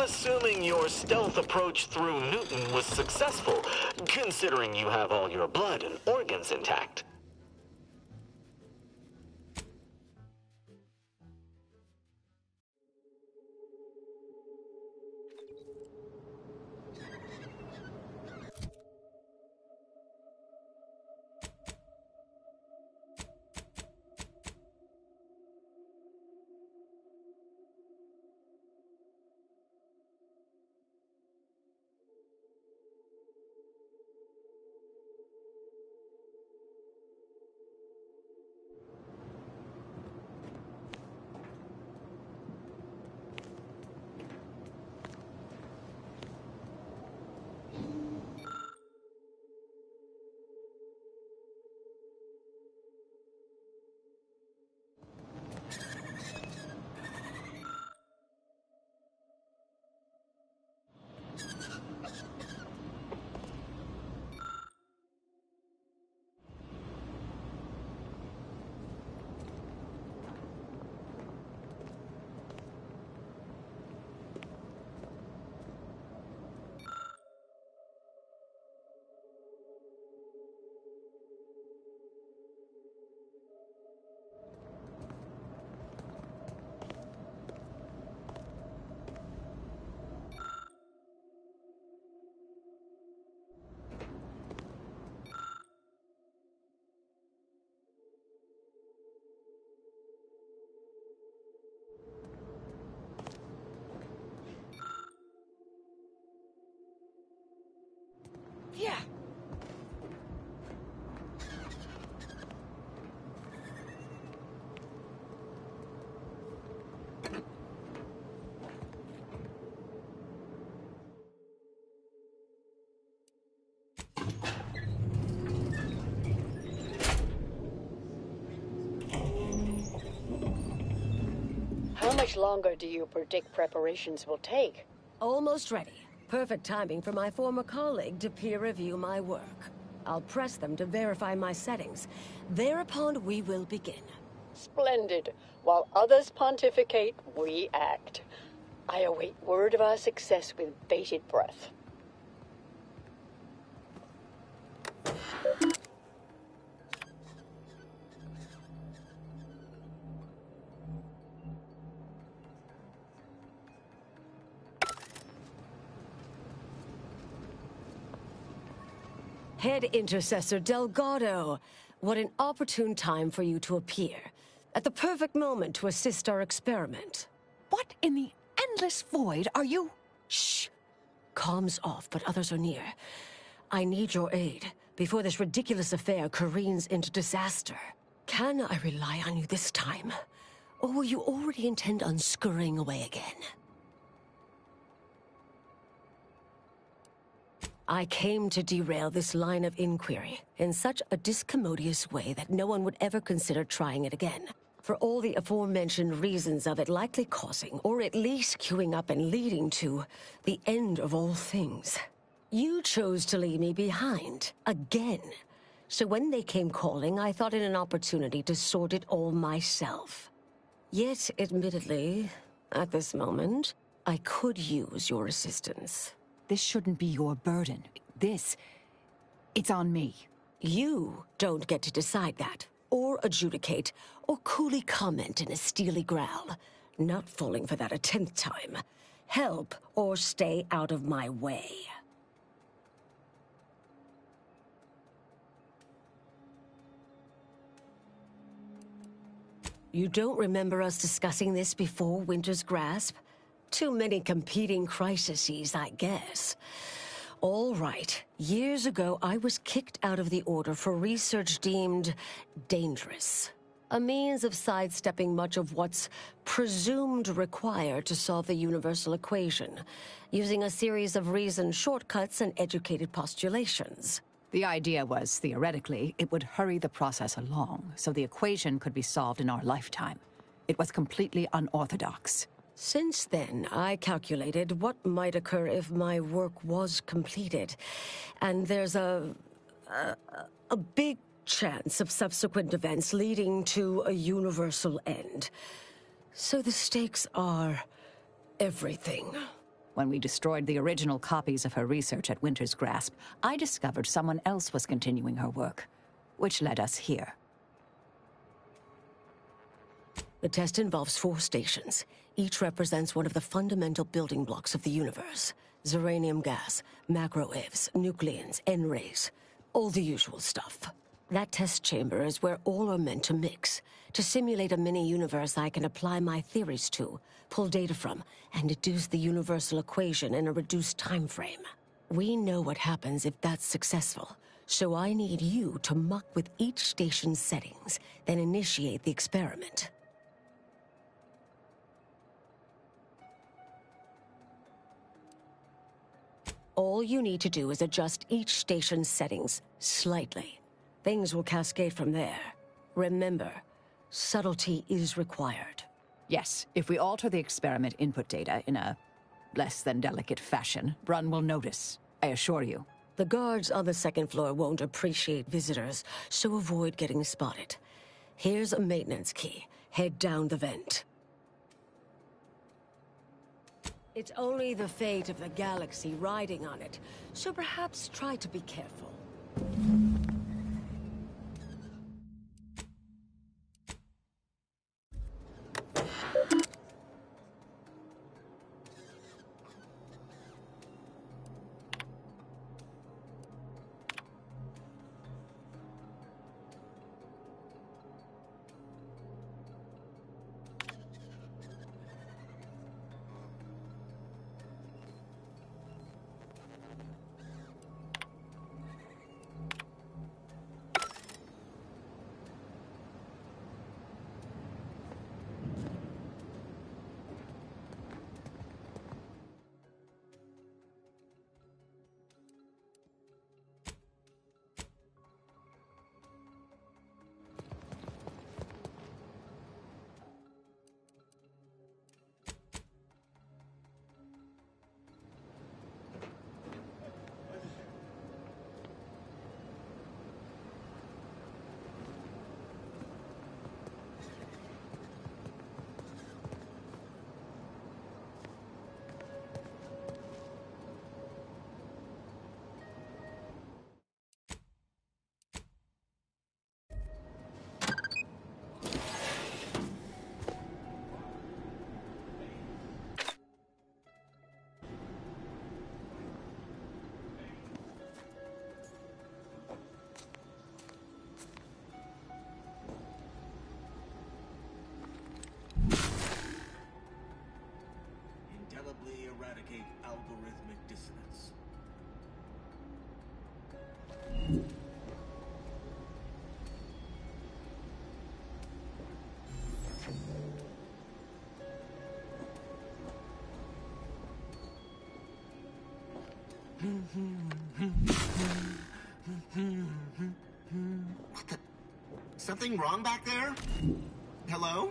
I'm assuming your stealth approach through Newton was successful, considering you have all your blood and organs intact. Yeah. How much longer do you predict preparations will take? Almost ready. Perfect timing for my former colleague to peer review my work. I'll press them to verify my settings. Thereupon, we will begin. Splendid. While others pontificate, we act. I await word of our success with bated breath. Head Intercessor Delgado, what an opportune time for you to appear. At the perfect moment to assist our experiment. What in the endless void are you? Shh. Comms off, but others are near. I need your aid before this ridiculous affair careens into disaster. Can I rely on you this time? Or will you already intend on scurrying away again? I came to derail this line of inquiry in such a discommodious way that no one would ever consider trying it again. For all the aforementioned reasons of it likely causing, or at least queuing up and leading to, the end of all things. You chose to leave me behind, again. So when they came calling, I thought it an opportunity to sort it all myself. Yet, admittedly, at this moment, I could use your assistance. This shouldn't be your burden. It's on me. You don't get to decide that, or adjudicate, or coolly comment in a steely growl. Not falling for that a 10th time. Help, or stay out of my way. You don't remember us discussing this before Winter's Grasp? Too many competing crises, I guess. All right. Years ago, I was kicked out of the Order for research deemed dangerous. A means of sidestepping much of what's presumed required to solve the universal equation, using a series of reasoned shortcuts and educated postulations. The idea was, theoretically, it would hurry the process along, so the equation could be solved in our lifetime. It was completely unorthodox. Since then, I calculated what might occur if my work was completed. And there's a big chance of subsequent events leading to a universal end. So the stakes are everything. When we destroyed the original copies of her research at Winter's Grasp, I discovered someone else was continuing her work, which led us here. The test involves 4 stations. Each represents one of the fundamental building blocks of the universe. Zeranium gas, macro-ivs, nucleons, N-rays. All the usual stuff. That test chamber is where all are meant to mix. To simulate a mini-universe I can apply my theories to, pull data from, and deduce the universal equation in a reduced time frame. We know what happens if that's successful, so I need you to muck with each station's settings, then initiate the experiment. All you need to do is adjust each station's settings slightly. Things will cascade from there. Remember, subtlety is required. Yes, if we alter the experiment input data in a less than delicate fashion, Brun will notice, I assure you. The guards on the second floor won't appreciate visitors, so avoid getting spotted. Here's a maintenance key. Head down the vent. It's only the fate of the galaxy riding on it, so perhaps try to be careful. Eradicate algorithmic dissonance. What the? Something wrong back there? Hello?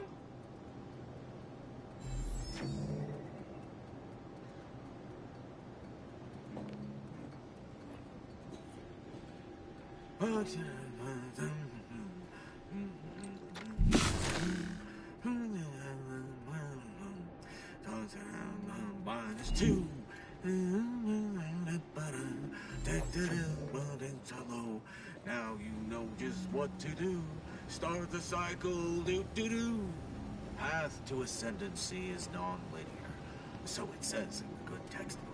Two. Now you know just what to do. Start the cycle, do-do-do. Path to ascendancy is non-linear. So it says in the good textbook.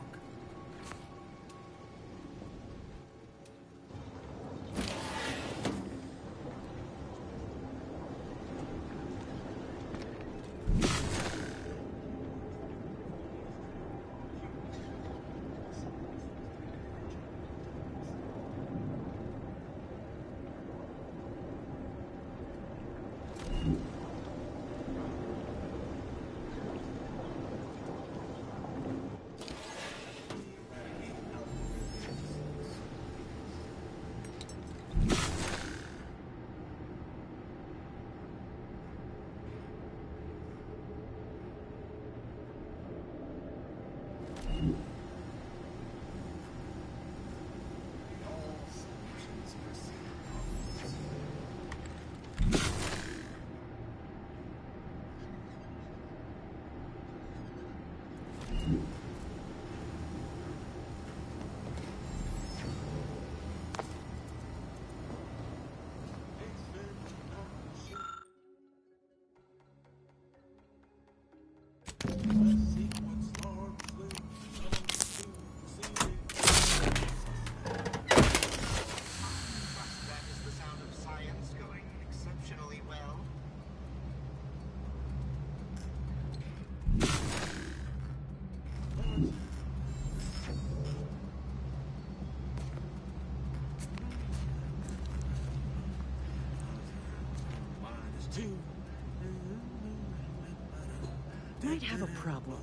Might have a problem.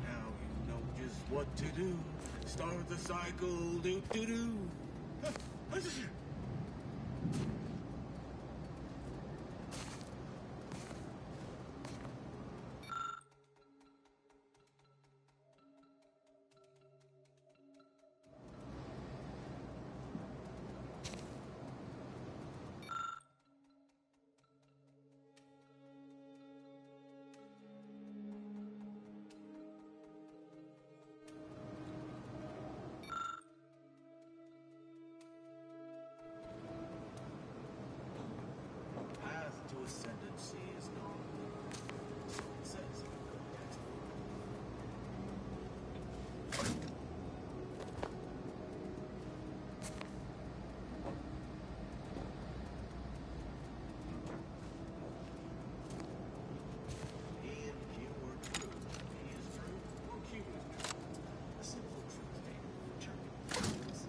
Now you know just what to do. Start the cycle, do-do-do. Path to ascendancy is known. So it says in the context. He and Q were true. He is true, or Q is true. A simple truth table for turbulent times.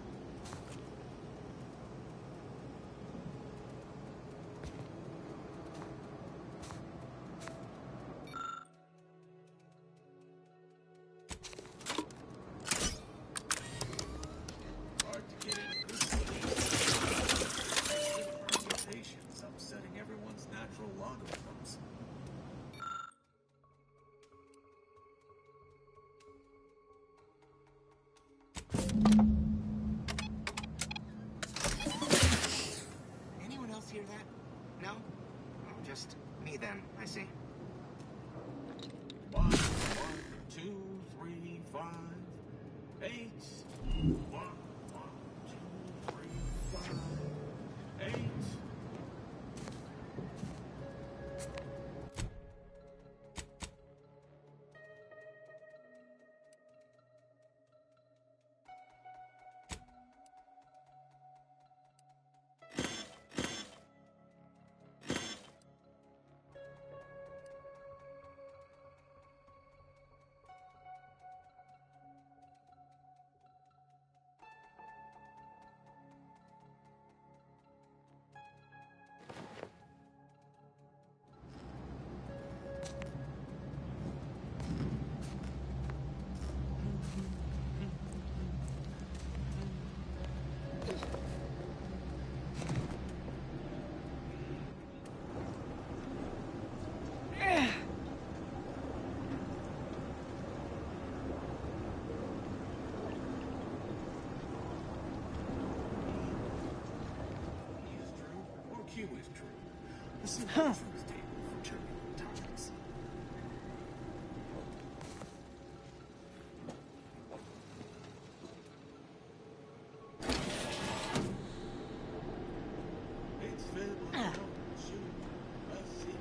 Hard to get in good sleep. Permutations upsetting everyone's natural logarithms. Anyone else hear that? No? Oh, just me then, I see. 1, 1, 2, 3, 5, 8. 1, 1, 2, 3, 5, 8. He is true, or Q is true. A simple truth table for turbulent times. It's filled with troubleshooting. Let's see.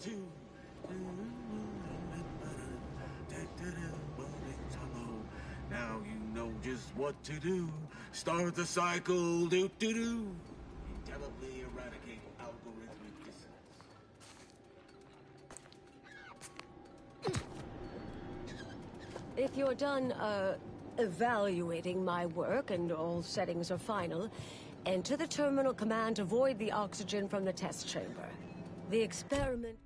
to. Now you know just what to do. Start the cycle, do-do-do. Indelibly eradicate algorithmic dissonance. If you're done, evaluating my work and all settings are final, enter the terminal command to void the oxygen from the test chamber. The experiment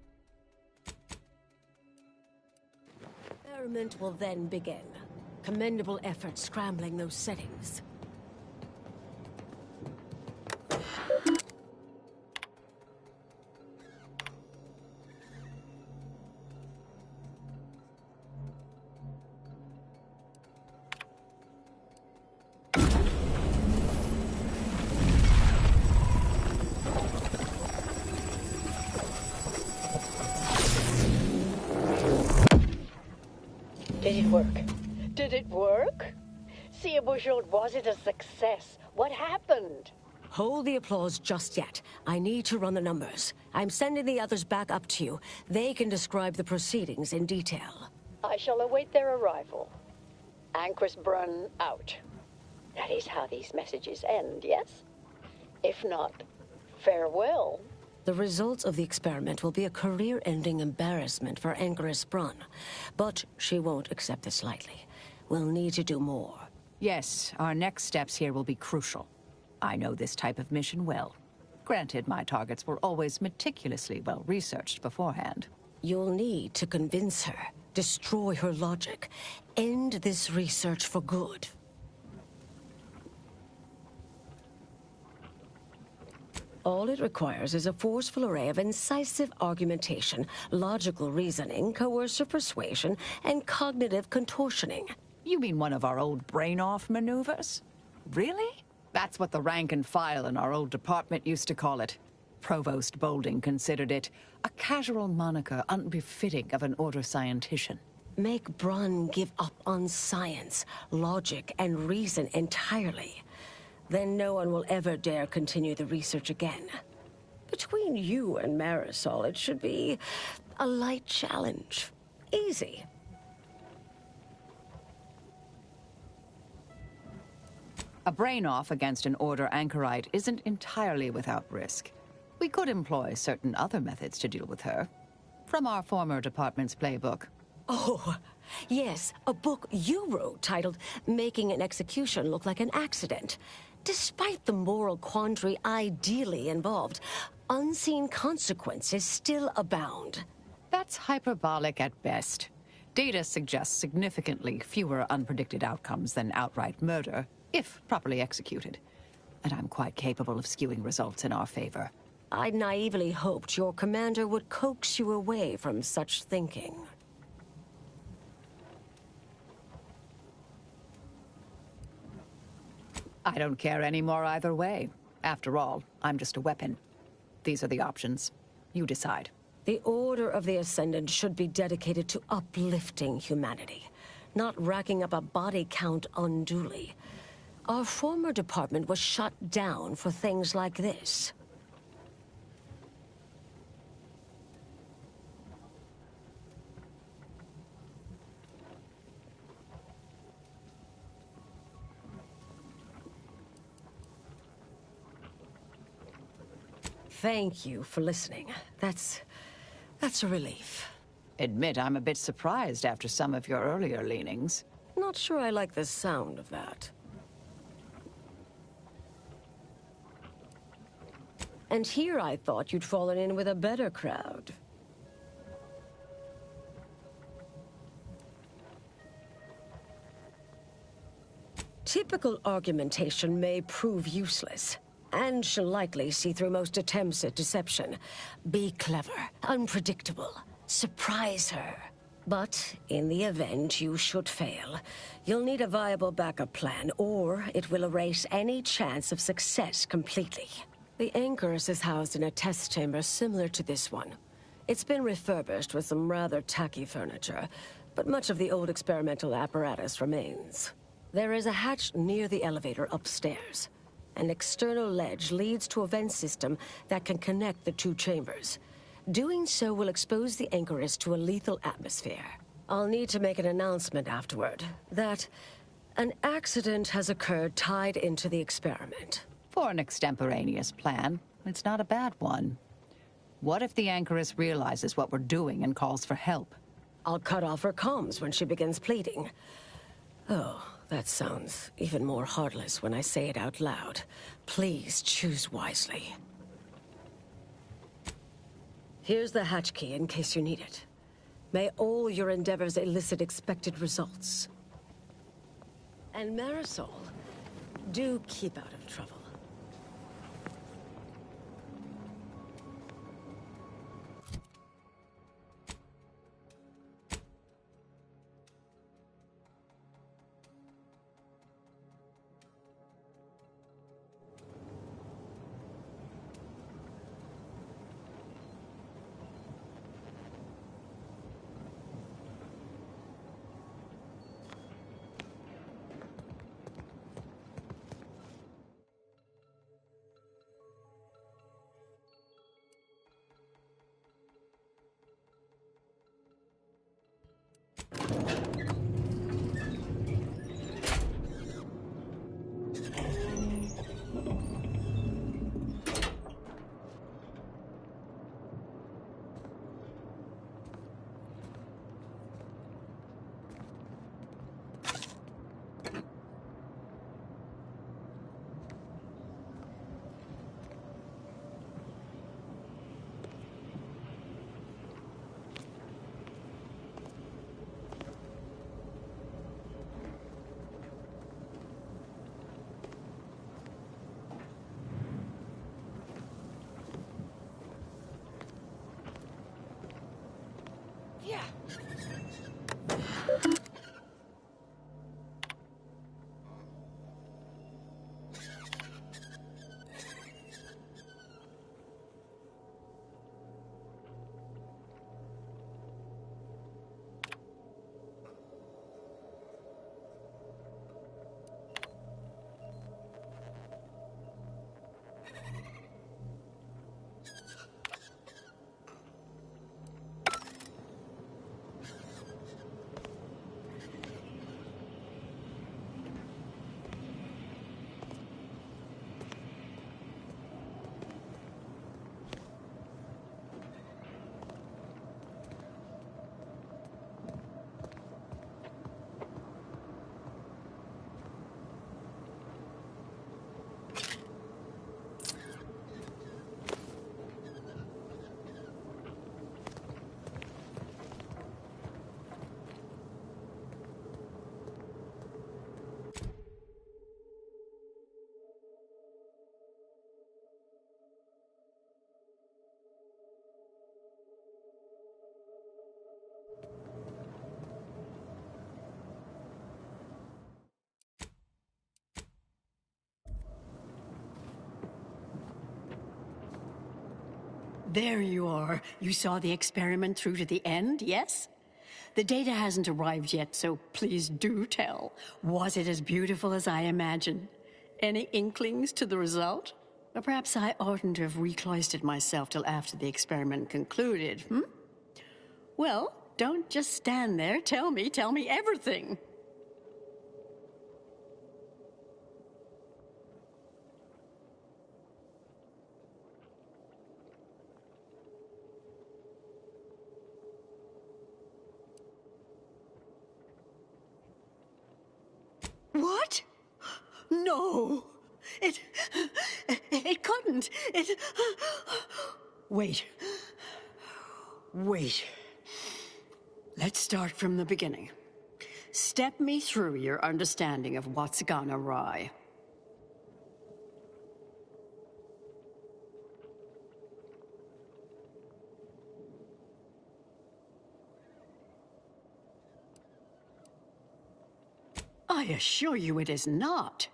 will then begin. Commendable effort scrambling those settings. Did it work? Did it work? See, was it a success? What happened? Hold the applause just yet. I need to run the numbers. I'm sending the others back up to you. They can describe the proceedings in detail. I shall await their arrival. Anchor's Brun out. That is how these messages end, yes? If not, farewell. The results of the experiment will be a career-ending embarrassment for Anchoress Brun. But she won't accept this lightly. We'll need to do more. Yes, our next steps here will be crucial. I know this type of mission well. Granted, my targets were always meticulously well-researched beforehand. You'll need to convince her, destroy her logic, end this research for good. All it requires is a forceful array of incisive argumentation, logical reasoning, coercive persuasion, and cognitive contortioning. You mean one of our old brain-off maneuvers? Really? That's what the rank and file in our old department used to call it. Provost Bolding considered it a casual moniker unbefitting of an order scientician. Make Brun give up on science, logic, and reason entirely. Then no one will ever dare continue the research again. Between you and Marisol, it should be a light challenge. Easy. A brain-off against an Order anchorite isn't entirely without risk. We could employ certain other methods to deal with her. From our former department's playbook. Oh, yes, a book you wrote titled Making an Execution Look Like an Accident. Despite the moral quandary ideally involved, unseen consequences still abound. That's hyperbolic at best. Data suggests significantly fewer unpredicted outcomes than outright murder, if properly executed. And I'm quite capable of skewing results in our favor. I naively hoped your commander would coax you away from such thinking. I don't care anymore either way. After all, I'm just a weapon. These are the options. You decide. The Order of the Ascendant should be dedicated to uplifting humanity, not racking up a body count unduly. Our former department was shut down for things like this. Thank you for listening. That's a relief. Admit I'm a bit surprised after some of your earlier leanings. Not sure I like the sound of that. And here I thought you'd fallen in with a better crowd. Typical argumentation may prove useless, and she'll likely see through most attempts at deception. Be clever, unpredictable, surprise her. But in the event you should fail, you'll need a viable backup plan, or it will erase any chance of success completely. The Anchoress is housed in a test chamber similar to this one. It's been refurbished with some rather tacky furniture, but much of the old experimental apparatus remains. There is a hatch near the elevator upstairs. An external ledge leads to a vent system that can connect the two chambers. Doing so will expose the Anchoress to a lethal atmosphere. I'll need to make an announcement afterward that an accident has occurred tied into the experiment. For an extemporaneous plan, it's not a bad one. What if the Anchoress realizes what we're doing and calls for help? I'll cut off her comms when she begins pleading. Oh, that sounds even more heartless when I say it out loud. Please choose wisely. Here's the hatch key in case you need it. May all your endeavors elicit expected results. And Marisol, do keep out of trouble. There you are. You saw the experiment through to the end, yes? The data hasn't arrived yet, so please do tell. Was it as beautiful as I imagined? Any inklings to the result? Or perhaps I oughtn't to have recloistered myself till after the experiment concluded, Well, don't just stand there. Tell me everything. What? No. It couldn't. Wait. Let's start from the beginning. Step me through your understanding of what's gone awry. I assure you it is not.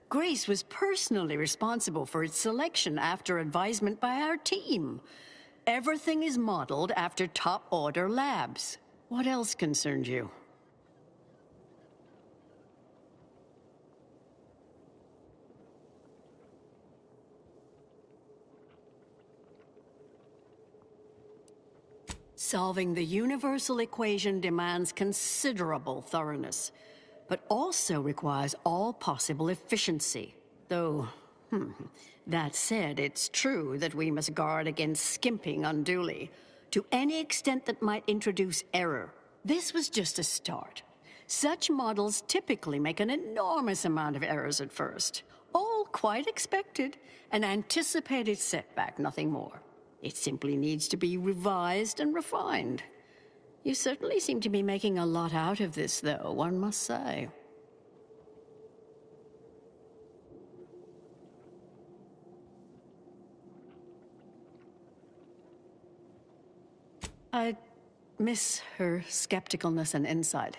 Grace was personally responsible for its selection after advisement by our team. Everything is modeled after top-order labs. What else concerned you? Solving the universal equation demands considerable thoroughness, but also requires all possible efficiency. Though, that said, it's true that we must guard against skimping unduly, to any extent that might introduce error. This was just a start. Such models typically make an enormous amount of errors at first. All quite expected, an anticipated setback, nothing more. It simply needs to be revised and refined. You certainly seem to be making a lot out of this, though, one must say. I miss her skepticalness and insight.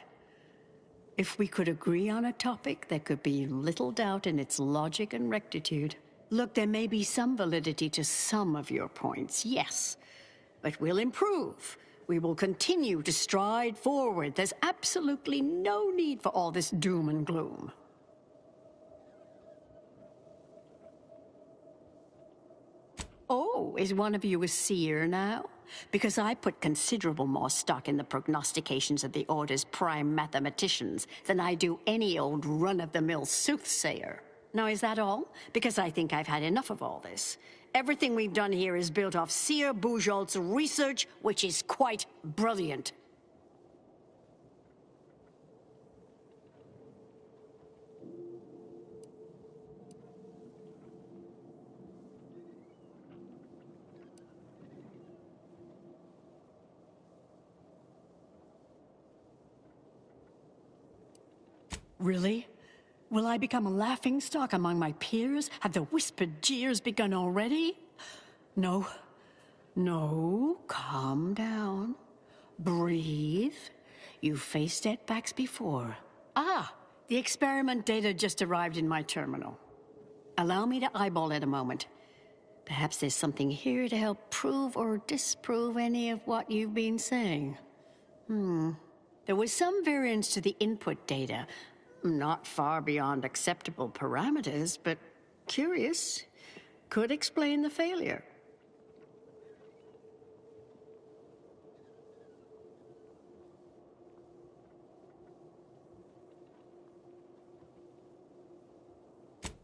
If we could agree on a topic, there could be little doubt in its logic and rectitude. Look, there may be some validity to some of your points, yes. But we'll improve. We will continue to stride forward. There's absolutely no need for all this doom and gloom. Oh, is one of you a seer now? Because I put considerable more stock in the prognostications of the Order's prime mathematicians than I do any old run-of-the-mill soothsayer. Now, is that all? Because I think I've had enough of all this. Everything we've done here is built off Seer Bujold's research, which is quite brilliant. Really? Will I become a laughingstock among my peers? Have the whispered jeers begun already? No. No, calm down. Breathe. You've faced setbacks before. Ah, the experiment data just arrived in my terminal. Allow me to eyeball it a moment. Perhaps there's something here to help prove or disprove any of what you've been saying. There was some variance to the input data. Not far beyond acceptable parameters, but curious. Could explain the failure.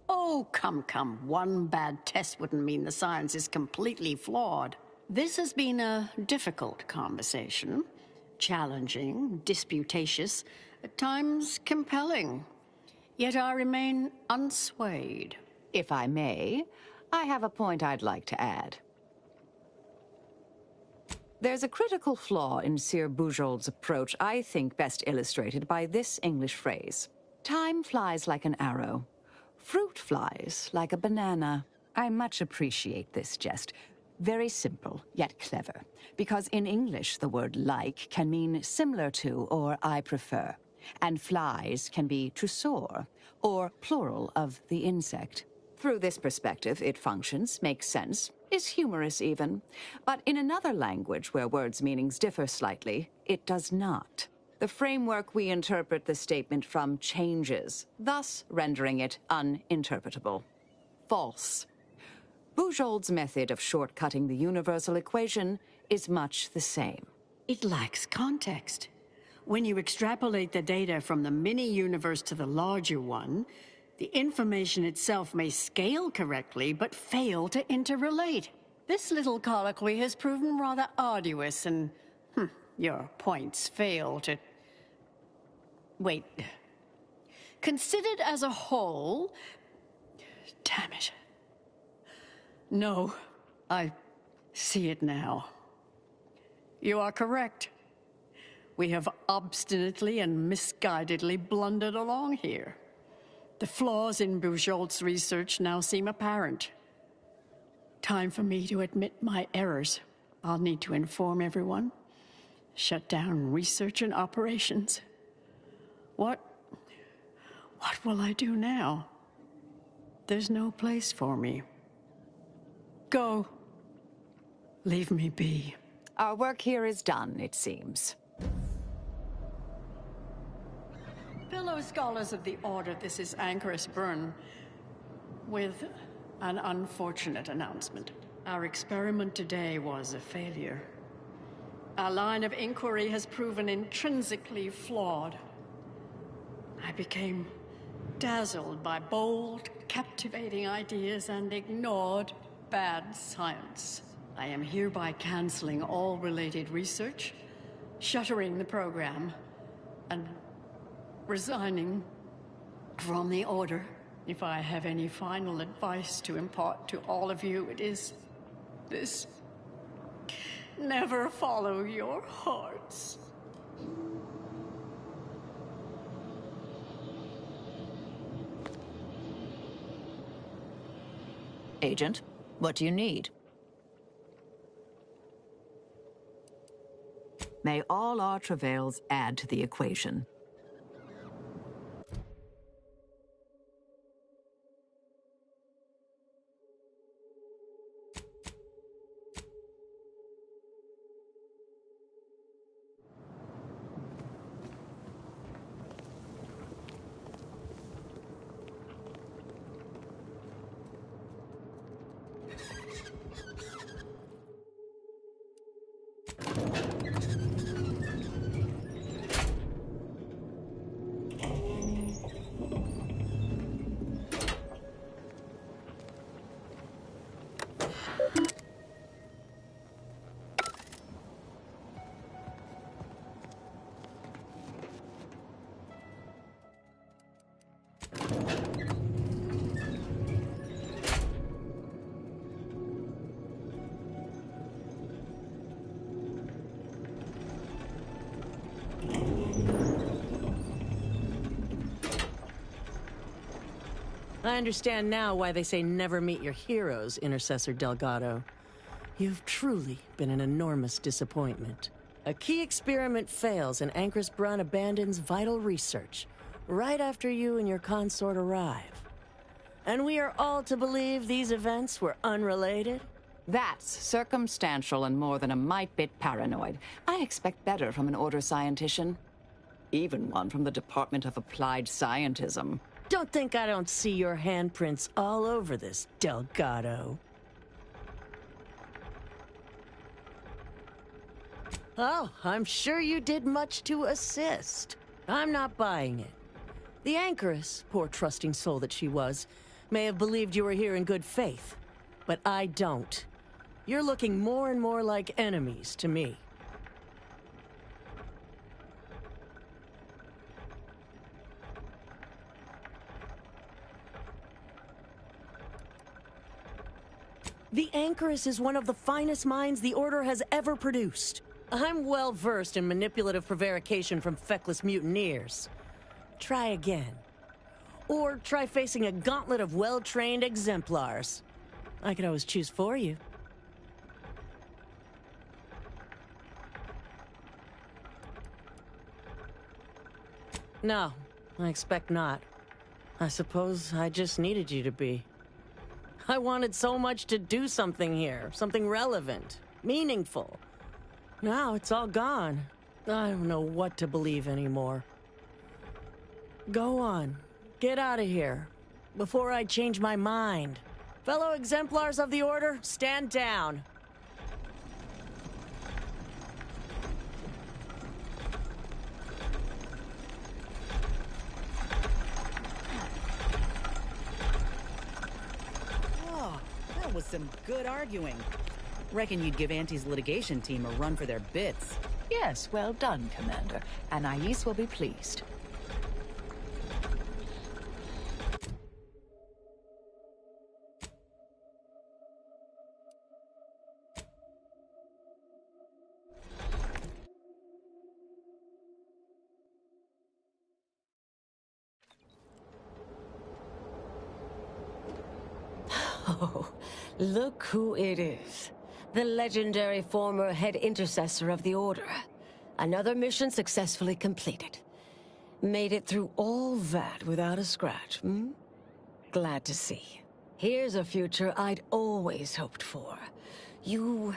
Oh, come. One bad test wouldn't mean the science is completely flawed. This has been a difficult conversation. Challenging, disputatious, at times compelling. Yet I remain unswayed. If I may, I have a point I'd like to add. There's a critical flaw in Seer Bujold's approach I think best illustrated by this English phrase. Time flies like an arrow. Fruit flies like a banana. I much appreciate this jest. Very simple, yet clever. Because in English, the word like can mean similar to or I prefer. And flies can be to soar, or plural of the insect. Through this perspective, it functions, makes sense, is humorous even. But in another language where words' meanings differ slightly, it does not. The framework we interpret the statement from changes, thus rendering it uninterpretable. False. Bujold's method of shortcutting the universal equation is much the same. It lacks context. When you extrapolate the data from the mini-universe to the larger one, the information itself may scale correctly, but fail to interrelate. This little colloquy has proven rather arduous, and your points fail to... Wait. Considered as a whole... Damn it. No, I see it now. You are correct. We have obstinately and misguidedly blundered along here. The flaws in Bujold's research now seem apparent. Time for me to admit my errors. I'll need to inform everyone. Shut down research and operations. What will I do now? There's no place for me. Go. Leave me be. Our work here is done, it seems. Fellow scholars of the Order, this is Anchoress Byrne, with an unfortunate announcement. Our experiment today was a failure. Our line of inquiry has proven intrinsically flawed. I became dazzled by bold, captivating ideas and ignored bad science. I am hereby canceling all related research, shuttering the program, and resigning from the Order. If I have any final advice to impart to all of you, it is this: never follow your hearts. Agent, what do you need? May all our travails add to the equation. I understand now why they say never meet your heroes, Intercessor Delgado. You've truly been an enormous disappointment. A key experiment fails and Anchris Brun abandons vital research right after you and your consort arrive. And we are all to believe these events were unrelated? That's circumstantial and more than a mite bit paranoid. I expect better from an Order scientician. Even one from the Department of Applied Scientism. Don't think I don't see your handprints all over this, Delgado. Oh, I'm sure you did much to assist. I'm not buying it. The Anchoress, poor trusting soul that she was, may have believed you were here in good faith, but I don't. You're looking more and more like enemies to me. The Anchoress is one of the finest minds the Order has ever produced. I'm well versed in manipulative prevarication from feckless mutineers. Try again. Or try facing a gauntlet of well-trained exemplars. I could always choose for you. No, I expect not. I suppose I just needed you to be. I wanted so much to do something here, something relevant, meaningful. Now it's all gone. I don't know what to believe anymore. Go on, get out of here, before I change my mind. Fellow exemplars of the Order, stand down. Was some good arguing. Reckon you'd give Auntie's litigation team a run for their bits. Yes, well done, Commander. Anais will be pleased. Oh, look who it is. The legendary former head intercessor of the Order. Another mission successfully completed. Made it through all that without a scratch, hmm? Glad to see. Here's a future I'd always hoped for. You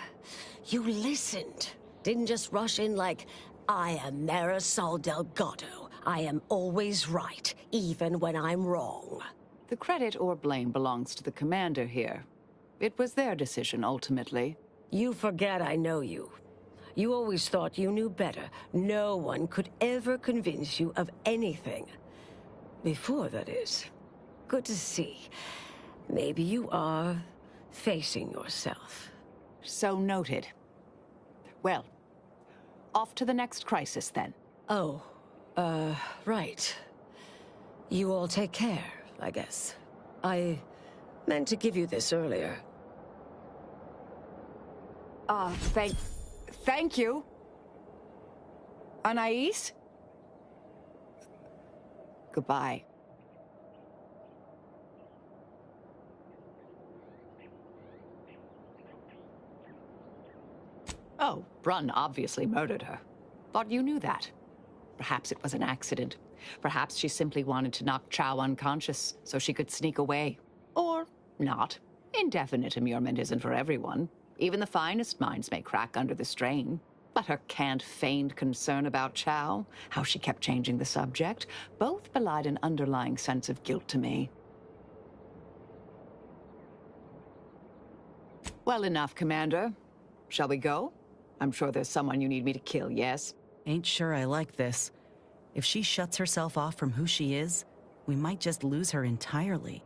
listened. Didn't just rush in like, I am Marisol Delgado. I am always right, even when I'm wrong. The credit or blame belongs to the Commander here. It was their decision, ultimately. You forget I know you. You always thought you knew better. No one could ever convince you of anything. Before, that is. Good to see. Maybe you are facing yourself. So noted. Well, off to the next crisis, then. Oh, right. You all take care, I guess. I meant to give you this earlier. Thank you. Anais? Goodbye. Oh, Brunn obviously murdered her. Thought you knew that. Perhaps it was an accident. Perhaps she simply wanted to knock Chow unconscious so she could sneak away. Or not. Indefinite immurement isn't for everyone. Even the finest minds may crack under the strain. But her canned feigned concern about Chow, how she kept changing the subject, both belied an underlying sense of guilt to me. Well, enough, Commander. Shall we go? I'm sure there's someone you need me to kill, yes? Ain't sure I like this. If she shuts herself off from who she is, we might just lose her entirely.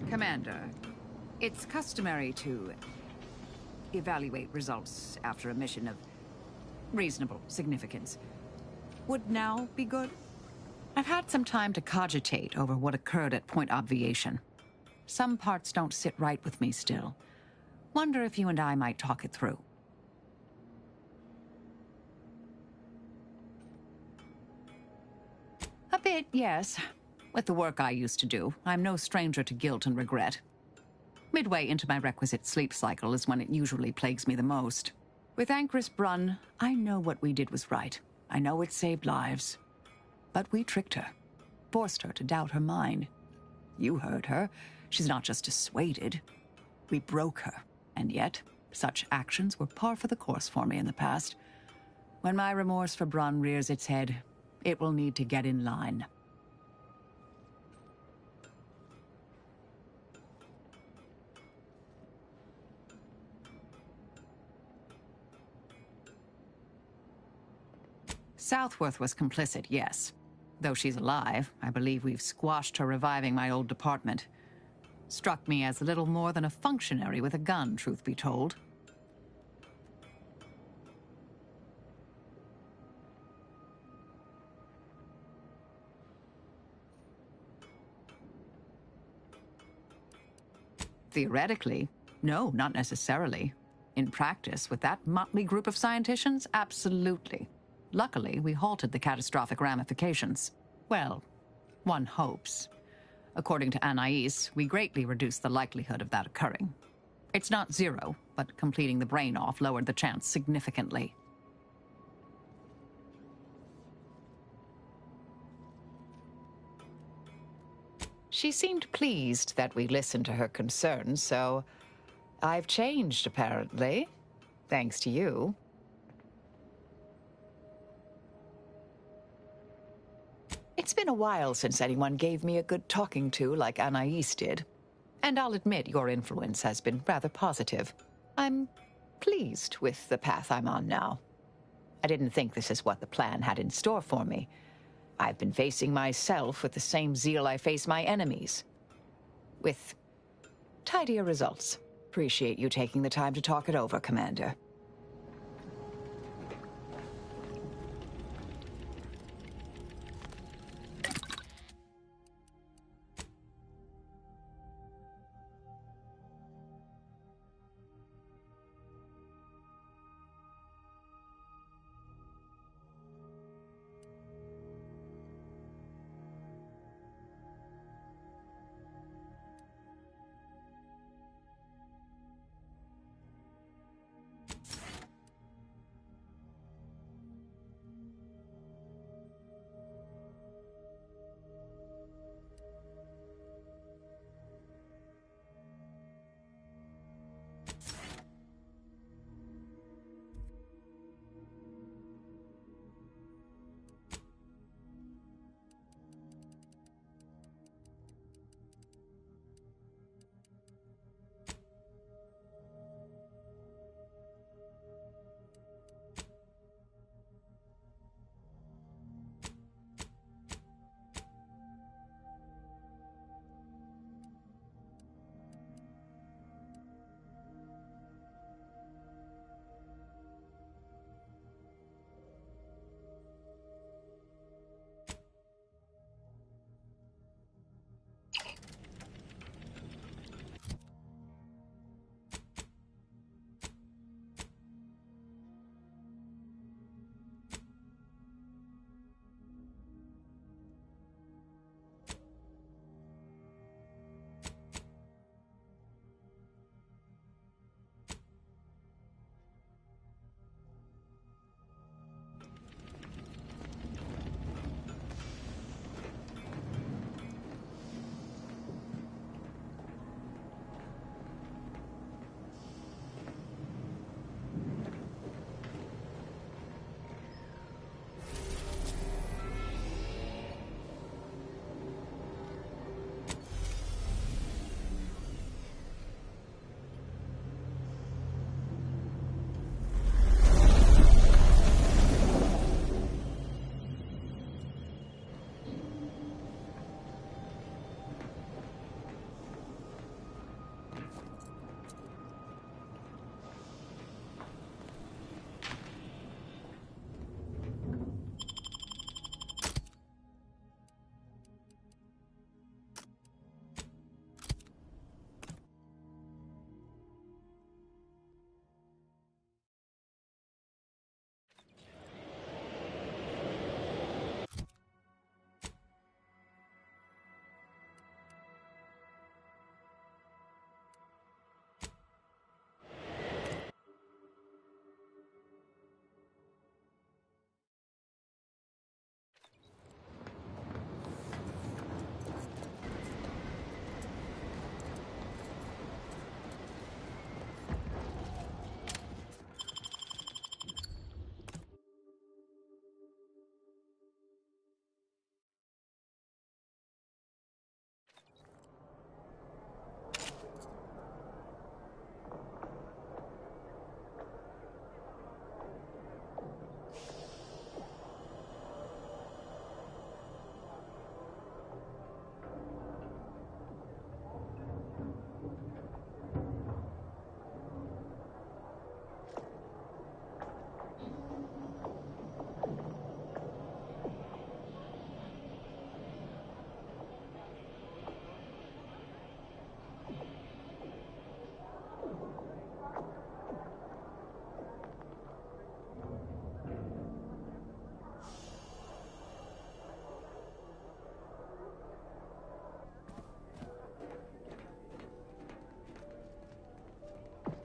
Commander, it's customary to evaluate results after a mission of reasonable significance. Would now be good? I've had some time to cogitate over what occurred at Point Obviation. Some parts don't sit right with me still. Wonder if you and I might talk it through. A bit, yes. With the work I used to do, I'm no stranger to guilt and regret. Midway into my requisite sleep cycle is when it usually plagues me the most. With Anchris Brunn, I know what we did was right. I know it saved lives. But we tricked her. Forced her to doubt her mind. You heard her. She's not just dissuaded. We broke her. And yet, such actions were par for the course for me in the past. When my remorse for Brunn rears its head, it will need to get in line. Southworth was complicit, yes. Though she's alive, I believe we've squashed her reviving my old department. Struck me as little more than a functionary with a gun, truth be told. Theoretically, no, not necessarily. In practice, with that motley group of scienticians, absolutely. Luckily, we halted the catastrophic ramifications. Well, one hopes. According to Anais, we greatly reduced the likelihood of that occurring. It's not zero, but completing the brain off lowered the chance significantly. She seemed pleased that we listened to her concerns, so I've changed, apparently. Thanks to you. It's been a while since anyone gave me a good talking to like Anais did. And I'll admit your influence has been rather positive. I'm pleased with the path I'm on now. I didn't think this is what the plan had in store for me. I've been facing myself with the same zeal I face my enemies. With tidier results. Appreciate you taking the time to talk it over, Commander.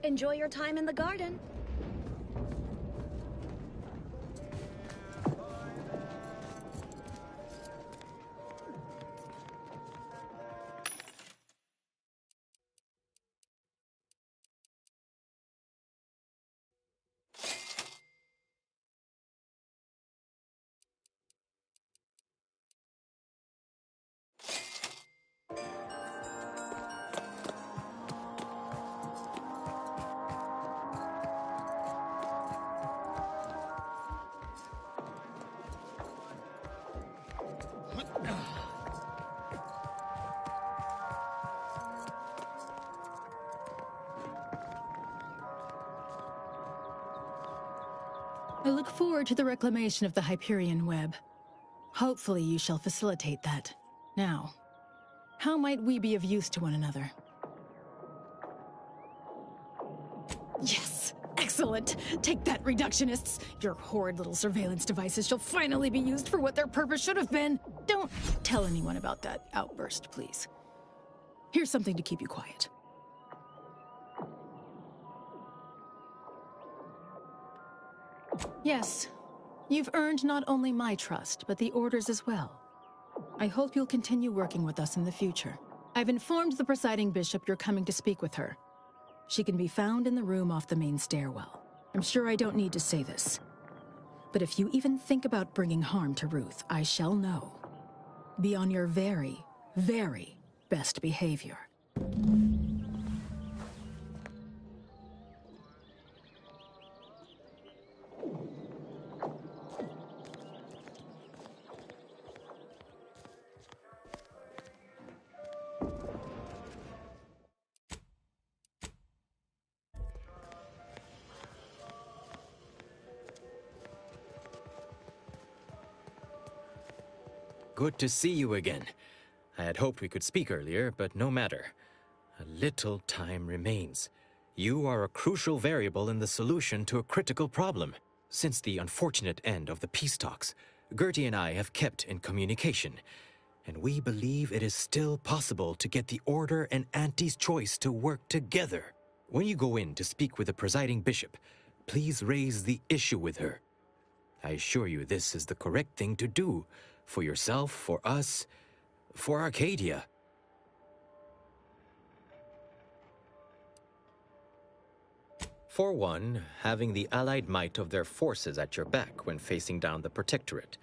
Enjoy your time in the garden. I look forward to the reclamation of the Hyperion web. Hopefully you shall facilitate that. Now, how might we be of use to one another? Yes! Excellent! Take that, reductionists! Your horrid little surveillance devices shall finally be used for what their purpose should have been! Don't tell anyone about that outburst, please. Here's something to keep you quiet. Yes, you've earned not only my trust, but the Order's as well. I hope you'll continue working with us in the future. I've informed the presiding bishop you're coming to speak with her. She can be found in the room off the main stairwell. I'm sure I don't need to say this. But if you even think about bringing harm to Ruth, I shall know. Be on your very, very best behavior. Good to see you again. I had hoped we could speak earlier, but no matter. A little time remains. You are a crucial variable in the solution to a critical problem. Since the unfortunate end of the peace talks, Gertie and I have kept in communication, and we believe it is still possible to get the Order and Auntie's Choice to work together. When you go in to speak with the presiding bishop, please raise the issue with her. I assure you this is the correct thing to do. For yourself, for us, for Arcadia. For one, having the allied might of their forces at your back when facing down the Protectorate.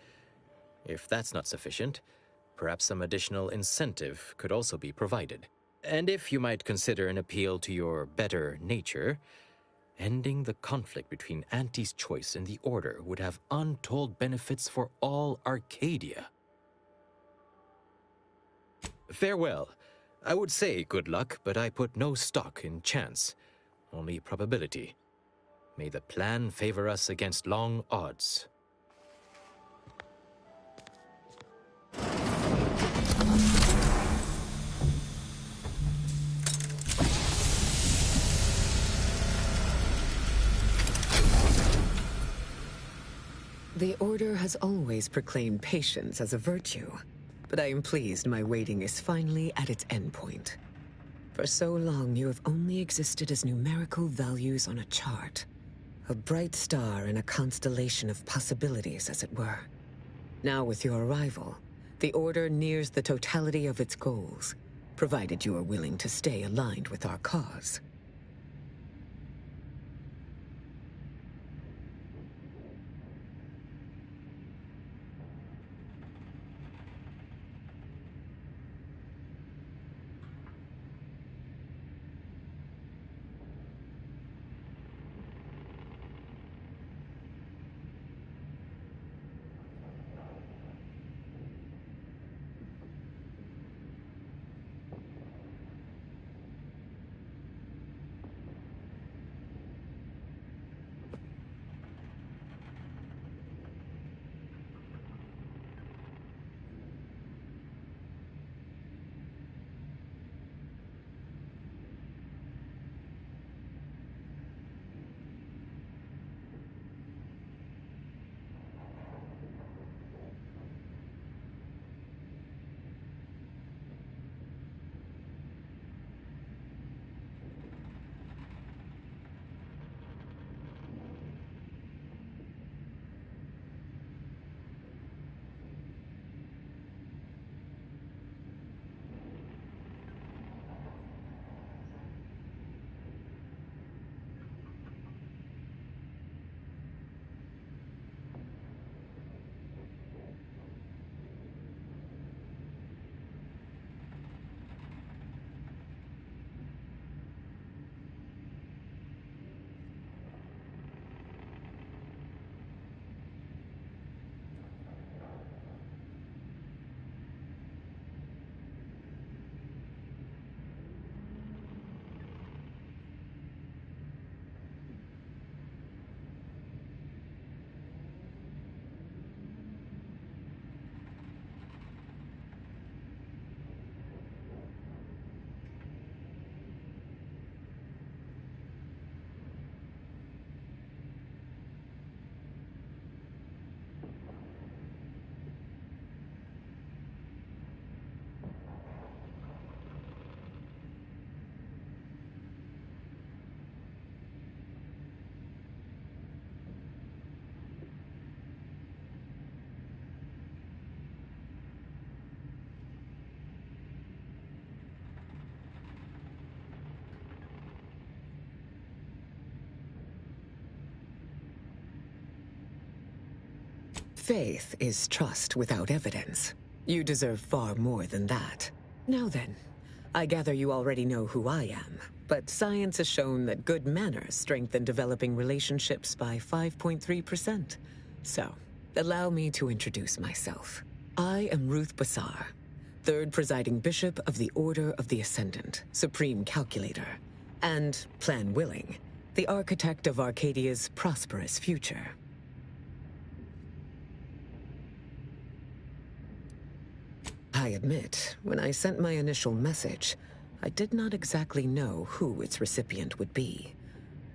If that's not sufficient, perhaps some additional incentive could also be provided. And if you might consider an appeal to your better nature, ending the conflict between Auntie's Choice and the Order would have untold benefits for all Arcadia. Farewell. I would say good luck, but I put no stock in chance, only probability. May the plan favor us against long odds. The Order has always proclaimed patience as a virtue, but I am pleased my waiting is finally at its endpoint. For so long, you have only existed as numerical values on a chart. A bright star in a constellation of possibilities, as it were. Now with your arrival, the Order nears the totality of its goals, provided you are willing to stay aligned with our cause. Faith is trust without evidence. You deserve far more than that. Now then, I gather you already know who I am, but science has shown that good manners strengthen developing relationships by 5.3%. So, allow me to introduce myself. I am Ruth Bassar, third presiding bishop of the Order of the Ascendant, supreme calculator, and, plan willing, the architect of Arcadia's prosperous future. I admit, when I sent my initial message, I did not exactly know who its recipient would be.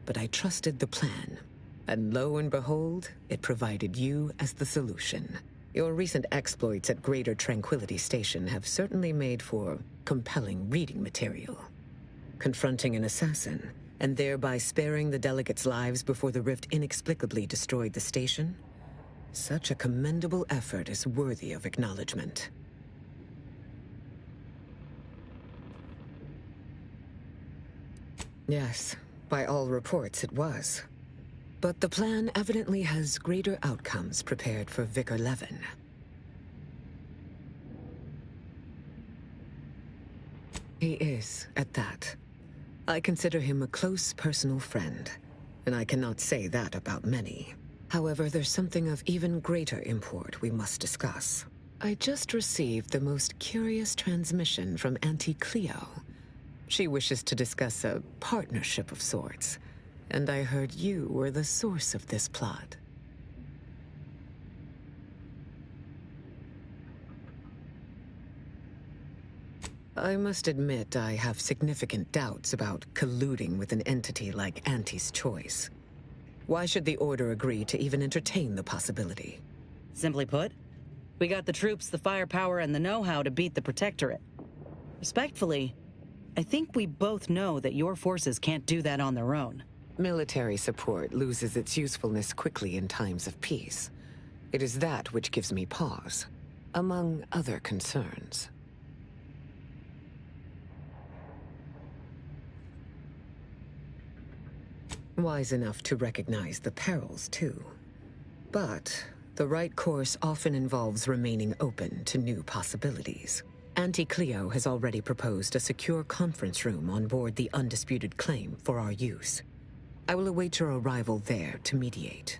But I trusted the plan, and lo and behold, it provided you as the solution. Your recent exploits at Greater Tranquility Station have certainly made for compelling reading material. Confronting an assassin, and thereby sparing the delegates' lives before the rift inexplicably destroyed the station? Such a commendable effort is worthy of acknowledgement. Yes, by all reports it was. But the plan evidently has greater outcomes prepared for Vicar Levin. He is, at that. I consider him a close personal friend, and I cannot say that about many. However, there's something of even greater import we must discuss. I just received the most curious transmission from Auntie Cleo. She wishes to discuss a partnership of sorts, and I heard you were the source of this plot. I must admit I have significant doubts about colluding with an entity like Auntie's Choice. Why should the Order agree to even entertain the possibility? Simply put, we got the troops, the firepower, and the know-how to beat the Protectorate. Respectfully, I think we both know that your forces can't do that on their own. Military support loses its usefulness quickly in times of peace. It is that which gives me pause, among other concerns. Wise enough to recognize the perils, too. But the right course often involves remaining open to new possibilities. Auntie Cleo has already proposed a secure conference room on board the Undisputed Claim for our use. I will await your arrival there to mediate.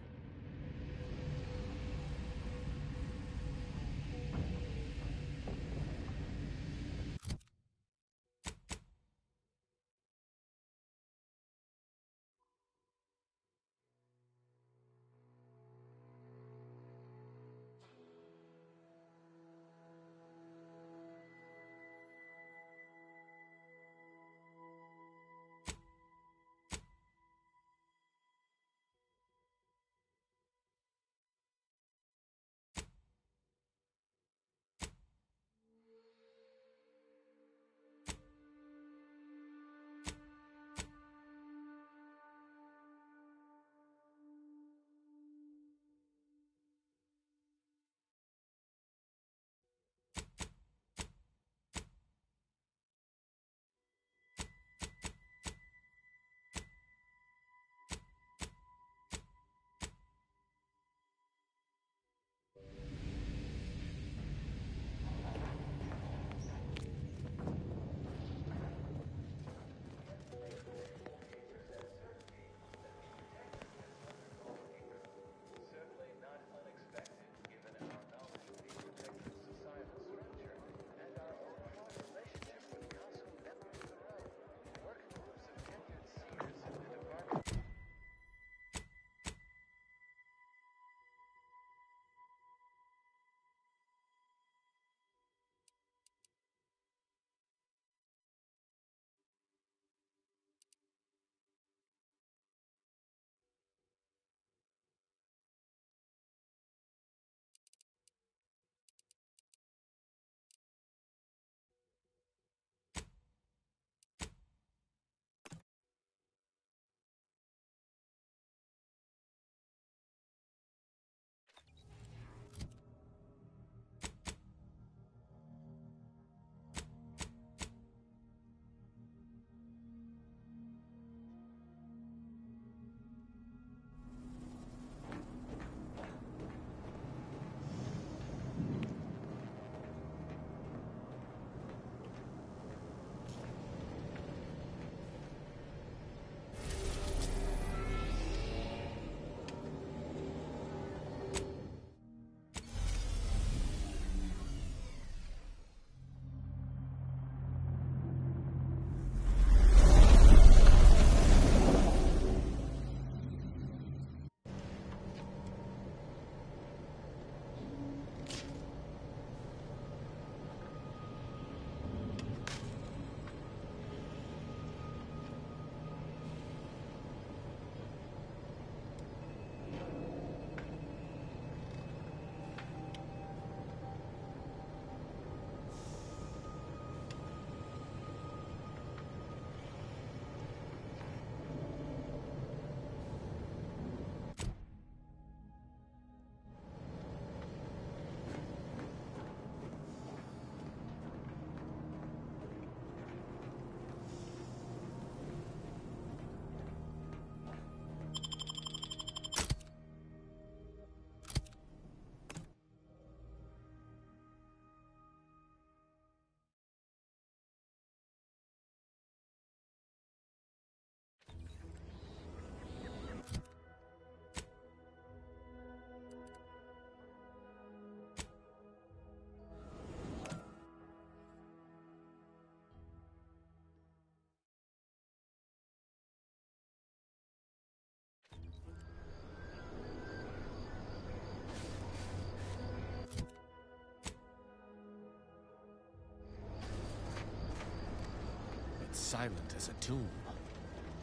silent as a tomb.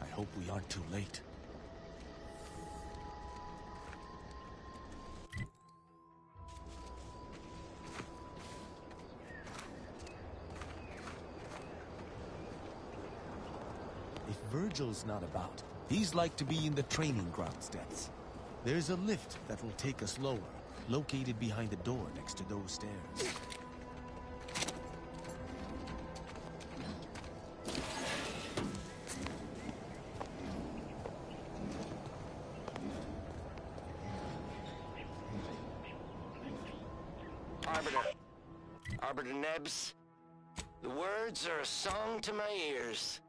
I hope we aren't too late. If Virgil's not about, he's like to be in the training grounds depths. There's a lift that will take us lower, located behind the door next to those stairs. Arbiter Nebs, the words are a song to my ears.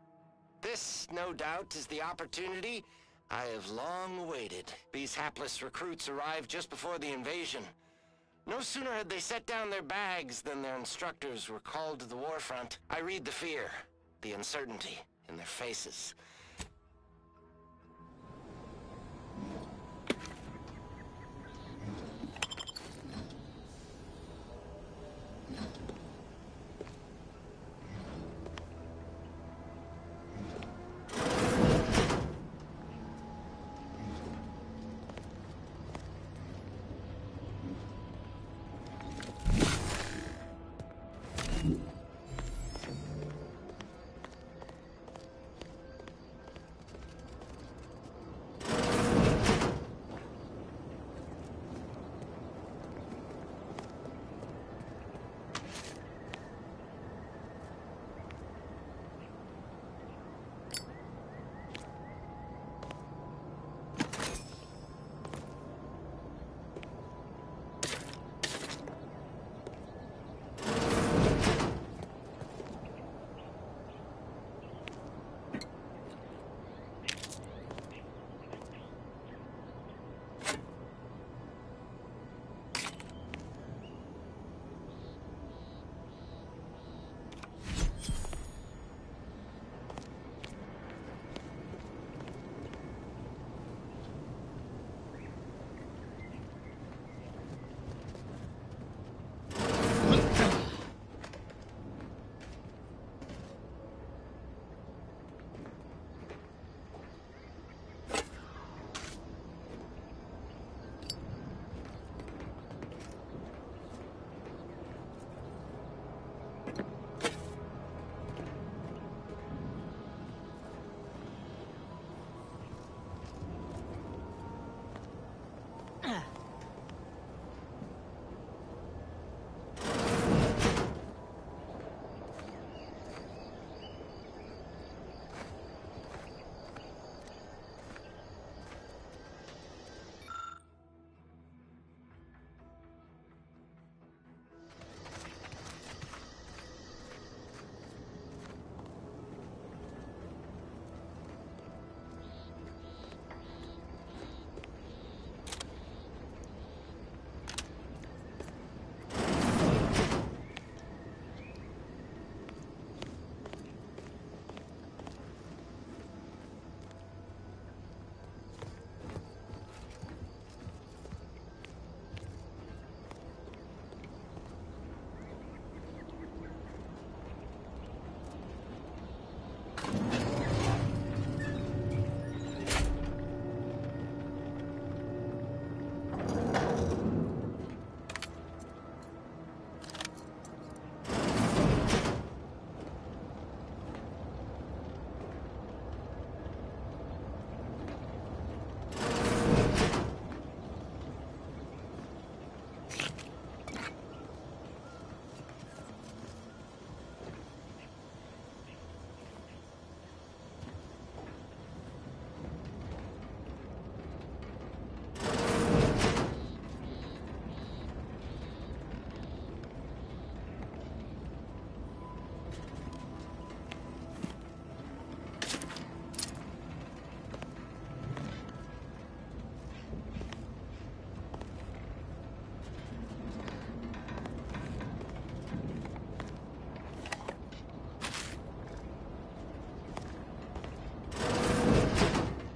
This, no doubt, is the opportunity I have long awaited. These hapless recruits arrived just before the invasion. No sooner had they set down their bags than their instructors were called to the war front. I read the fear, the uncertainty in their faces.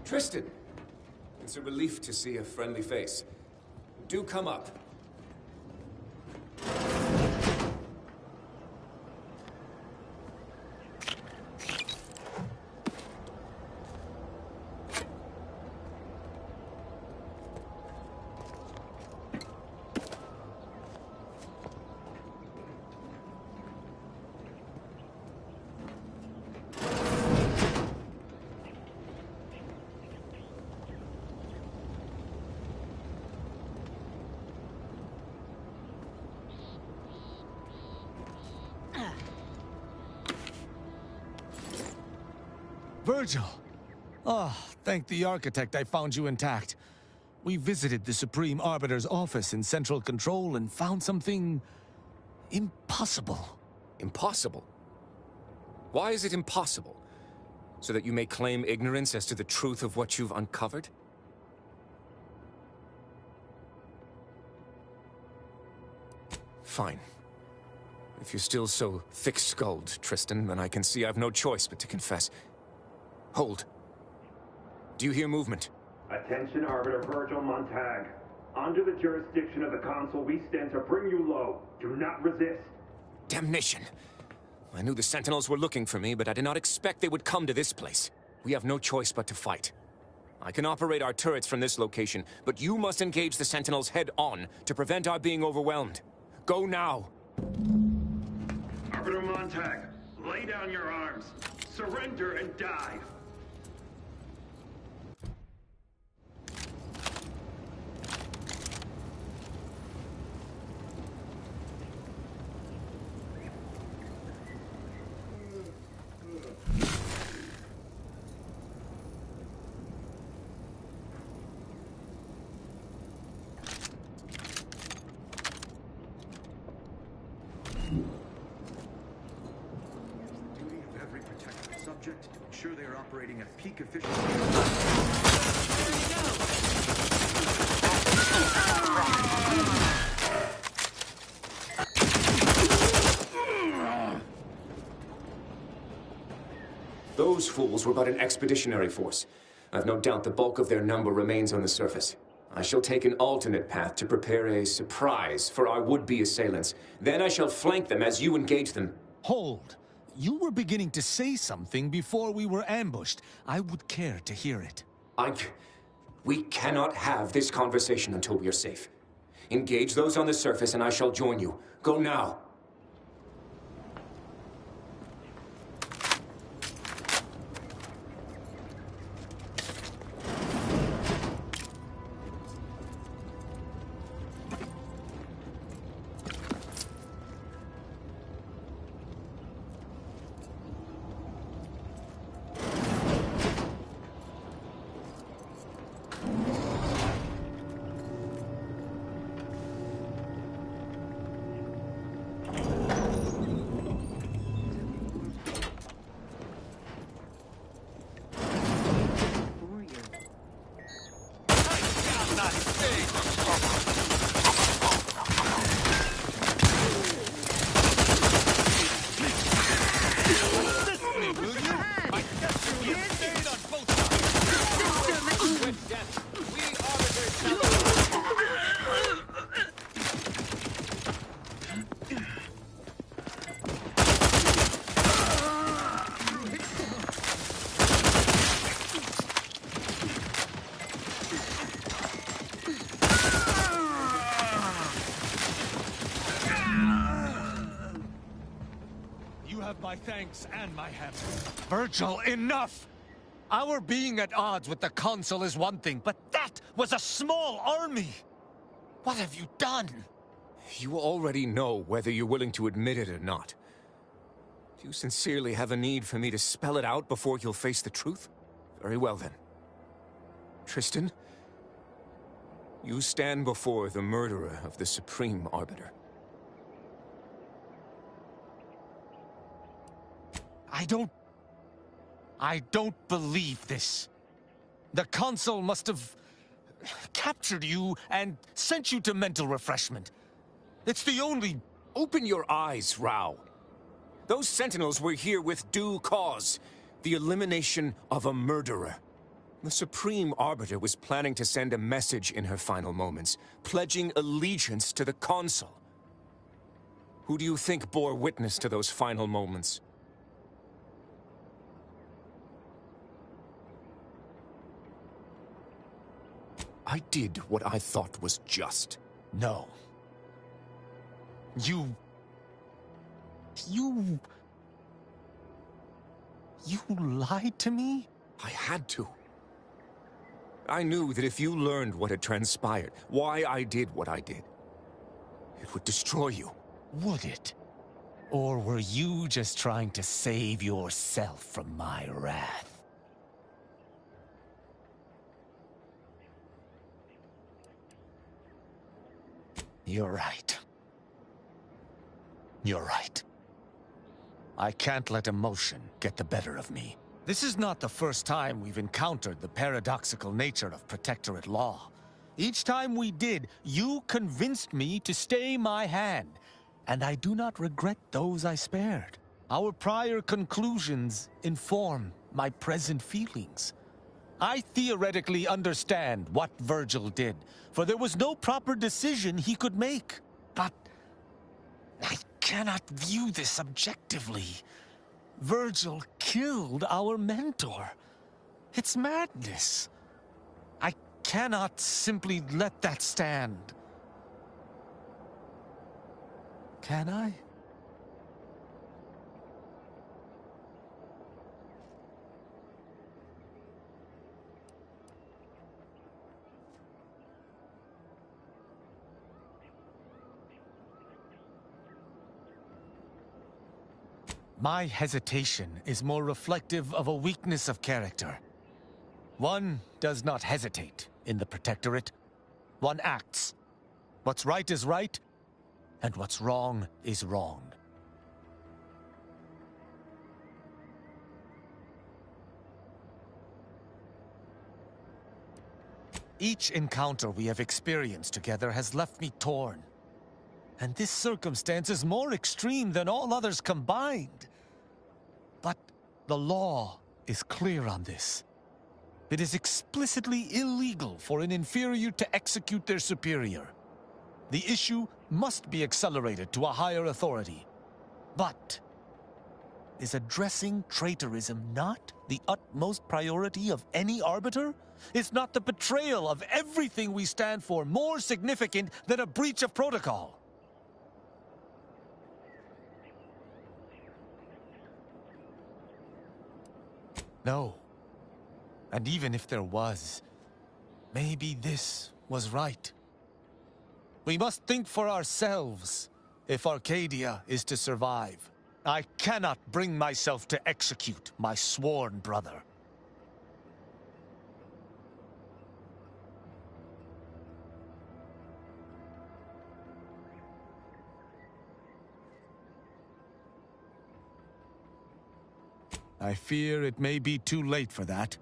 Tristan! It's a relief to see a friendly face. Do come up. Virgil! Ah, thank the architect I found you intact. We visited the Supreme Arbiter's office in Central Control and found something... impossible. Impossible? Why is it impossible? So that you may claim ignorance as to the truth of what you've uncovered? Fine. If you're still so thick-skulled, Tristan, then I can see I've no choice but to confess. Hold. Do you hear movement? Attention, Arbiter Virgil Montag. Under the jurisdiction of the Council, we stand to bring you low. Do not resist. Damnation! I knew the Sentinels were looking for me, but I did not expect they would come to this place. We have no choice but to fight. I can operate our turrets from this location, but you must engage the Sentinels head-on to prevent our being overwhelmed. Go now! Arbiter Montag, lay down your arms. Surrender and die. Ensure they are operating at peak efficiency. Those fools were but an expeditionary force. I've no doubt the bulk of their number remains on the surface. I shall take an alternate path to prepare a surprise for our would-be assailants. Then I shall flank them as you engage them. Hold! You were beginning to say something before we were ambushed. I would care to hear it. We cannot have this conversation until we are safe. Engage those on the surface and I shall join you. Go now. My thanks and my hammer. Virgil, enough! Our being at odds with the Council is one thing, but that was a small army! What have you done? You already know whether you're willing to admit it or not. Do you sincerely have a need for me to spell it out before you'll face the truth? Very well then. Tristan, you stand before the murderer of the Supreme Arbiter. I don't believe this. The Council must have captured you and sent you to mental refreshment. It's the only... Open your eyes, Rao. Those Sentinels were here with due cause. The elimination of a murderer. The Supreme Arbiter was planning to send a message in her final moments, pledging allegiance to the Council. Who do you think bore witness to those final moments? I did what I thought was just. No. You lied to me? I had to. I knew that if you learned what had transpired, why I did what I did, it would destroy you. Would it? Or were you just trying to save yourself from my wrath? You're right. You're right. I can't let emotion get the better of me. This is not the first time we've encountered the paradoxical nature of Protectorate law. Each time we did, you convinced me to stay my hand, and I do not regret those I spared. Our prior conclusions inform my present feelings. I theoretically understand what Virgil did, for there was no proper decision he could make. But I cannot view this objectively. Virgil killed our mentor. It's madness. I cannot simply let that stand. Can I? My hesitation is more reflective of a weakness of character. One does not hesitate in the Protectorate. One acts. What's right is right, and what's wrong is wrong. Each encounter we have experienced together has left me torn. And this circumstance is more extreme than all others combined. But the law is clear on this. It is explicitly illegal for an inferior to execute their superior. The issue must be accelerated to a higher authority. But is addressing traitorism not the utmost priority of any arbiter? Is not the betrayal of everything we stand for more significant than a breach of protocol? No. And even if there was, maybe this was right. We must think for ourselves if Arcadia is to survive. I cannot bring myself to execute my sworn brother. I fear it may be too late for that.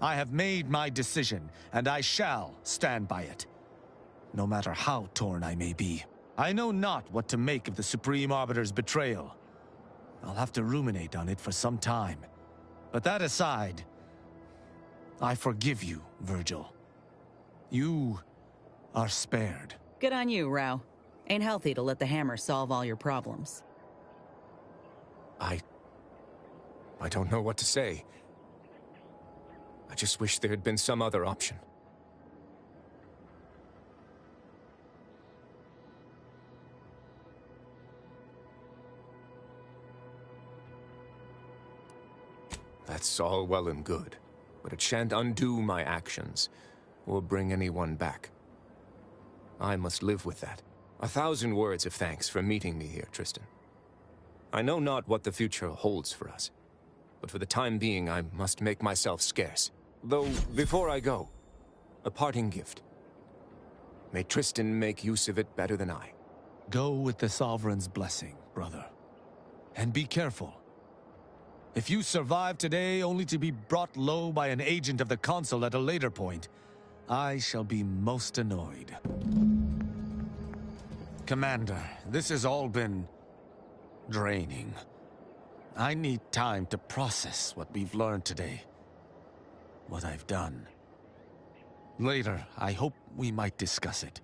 I have made my decision, and I shall stand by it. No matter how torn I may be. I know not what to make of the Supreme Arbiter's betrayal. I'll have to ruminate on it for some time. But that aside, I forgive you, Virgil. You are spared. Good on you, Rao. Ain't healthy to let the hammer solve all your problems. I don't know what to say. I just wish there had been some other option. That's all well and good, but it shan't undo my actions, or bring anyone back. I must live with that. 1,000 words of thanks for meeting me here, Tristan. I know not what the future holds for us, but for the time being I must make myself scarce. Though, before I go, a parting gift. May Tristan make use of it better than I. Go with the Sovereign's blessing, brother. And be careful. If you survive today only to be brought low by an agent of the Consul at a later point, I shall be most annoyed. Commander, this has all been draining. I need time to process what we've learned today. What I've done. Later, I hope we might discuss it.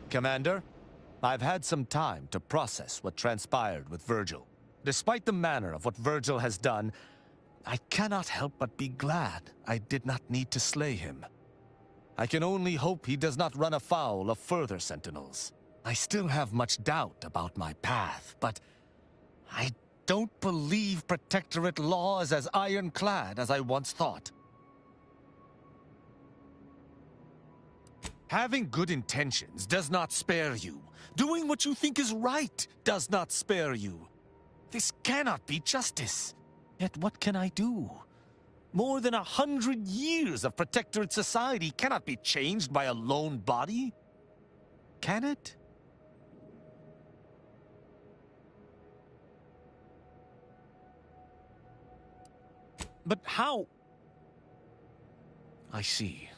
Commander, I've had some time to process what transpired with Virgil. Despite the manner of what Virgil has done, I cannot help but be glad I did not need to slay him. I can only hope he does not run afoul of further Sentinels. I still have much doubt about my path, but I don't believe Protectorate law is as ironclad as I once thought. Having good intentions does not spare you. Doing what you think is right does not spare you. This cannot be justice. Yet what can I do? More than 100 years of Protectorate society cannot be changed by a lone body. Can it? But how? I see.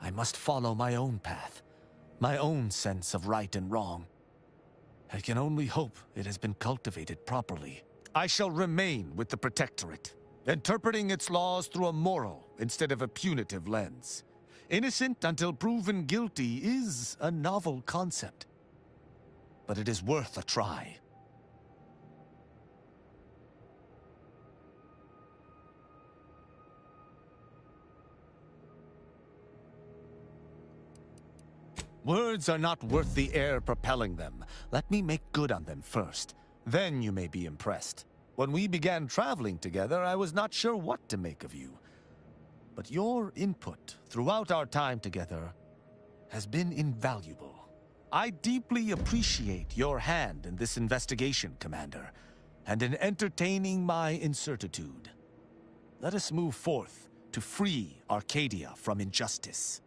I must follow my own path, my own sense of right and wrong. I can only hope it has been cultivated properly. I shall remain with the Protectorate, interpreting its laws through a moral instead of a punitive lens. Innocent until proven guilty is a novel concept, but it is worth a try. Words are not worth the air propelling them. Let me make good on them first. Then you may be impressed. When we began traveling together, I was not sure what to make of you. But your input throughout our time together has been invaluable. I deeply appreciate your hand in this investigation, Commander, and in entertaining my incertitude. Let us move forth to free Arcadia from injustice.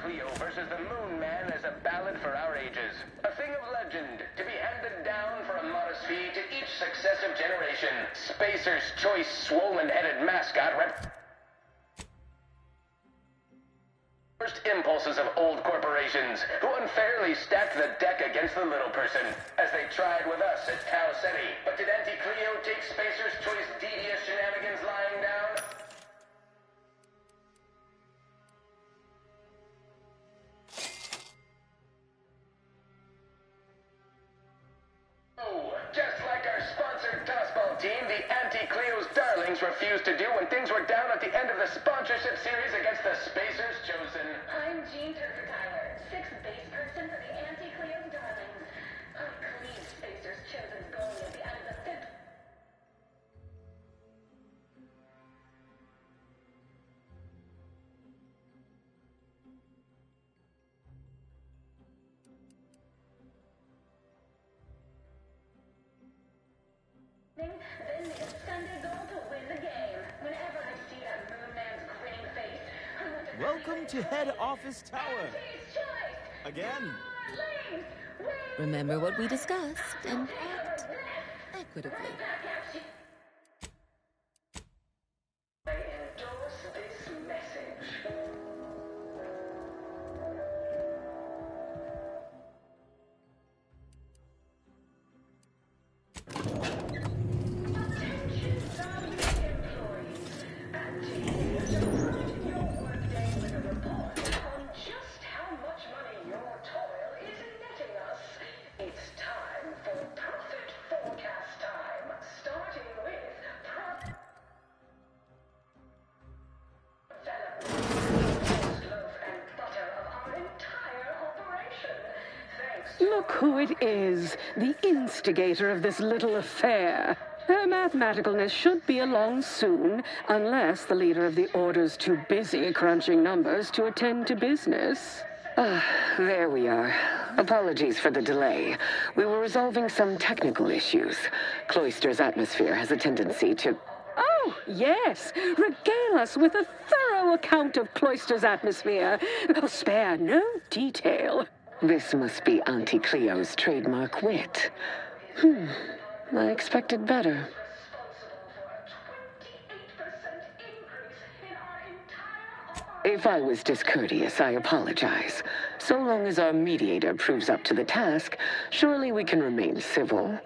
Cleo versus the Moon Man is a ballad for our ages. A thing of legend, to be handed down for a modest fee to each successive generation. Spacer's choice swollen-headed mascot first impulses of old corporations, who unfairly stacked the deck against the little person, as they tried with us at Tau Ceti. But did Auntie Cleo take Spacer's choice devious shenanigans lying down? Oh, just like our sponsored tossball team, the Auntie Cleo's darlings refused to do when things were down at the end of the sponsorship series against the Spacers Chosen. I'm Jean Turker Tyler, sixth base person for the Auntie Cleo's darlings. I cleaned Spacers Chosen's goalie at the end of the fifth. Then made a Sunday goal to win the game. Whenever I see that Moon Man's grinning face, I want to... Welcome to Head Office Tower. Again. Remember what we discussed and act equitably. I endorse this message. Look who it is, the instigator of this little affair. Her mathematicalness should be along soon, unless the leader of the Order's too busy crunching numbers to attend to business. There we are. Apologies for the delay. We were resolving some technical issues. Cloister's atmosphere has a tendency to... Oh, yes. Regale us with a thorough account of Cloister's atmosphere. Spare no detail. This must be Auntie Cleo's trademark wit. I expected better. If I was discourteous, I apologize. So long as our mediator proves up to the task, surely we can remain civil.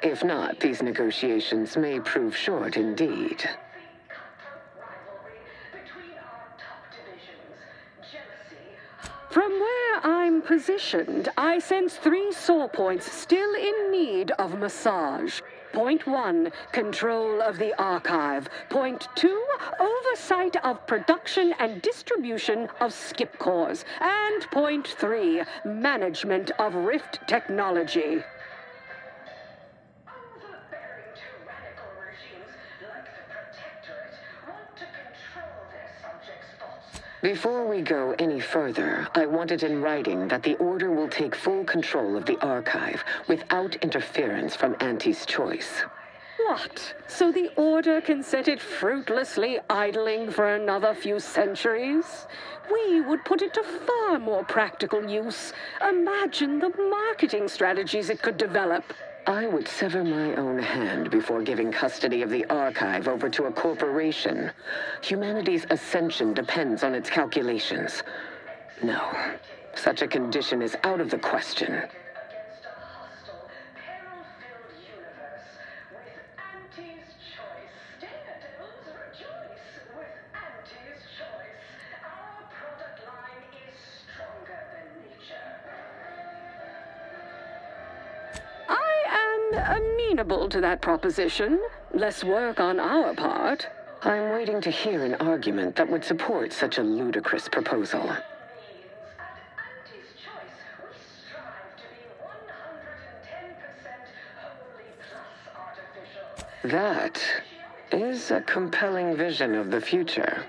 If not, these negotiations may prove short indeed. From where I'm positioned, I sense 3 sore points still in need of massage. Point 1, control of the archive. Point 2, oversight of production and distribution of skip cores. And point 3, management of Rift technology. Before we go any further, I want it in writing that the Order will take full control of the archive without interference from Auntie's choice. What? So the Order can set it fruitlessly idling for another few centuries? We would put it to far more practical use. Imagine the marketing strategies it could develop. I would sever my own hand before giving custody of the archive over to a corporation. Humanity's ascension depends on its calculations. No, such a condition is out of the question. Amenable to that proposition. Less work on our part. I'm waiting to hear an argument that would support such a ludicrous proposal. That is a compelling vision of the future.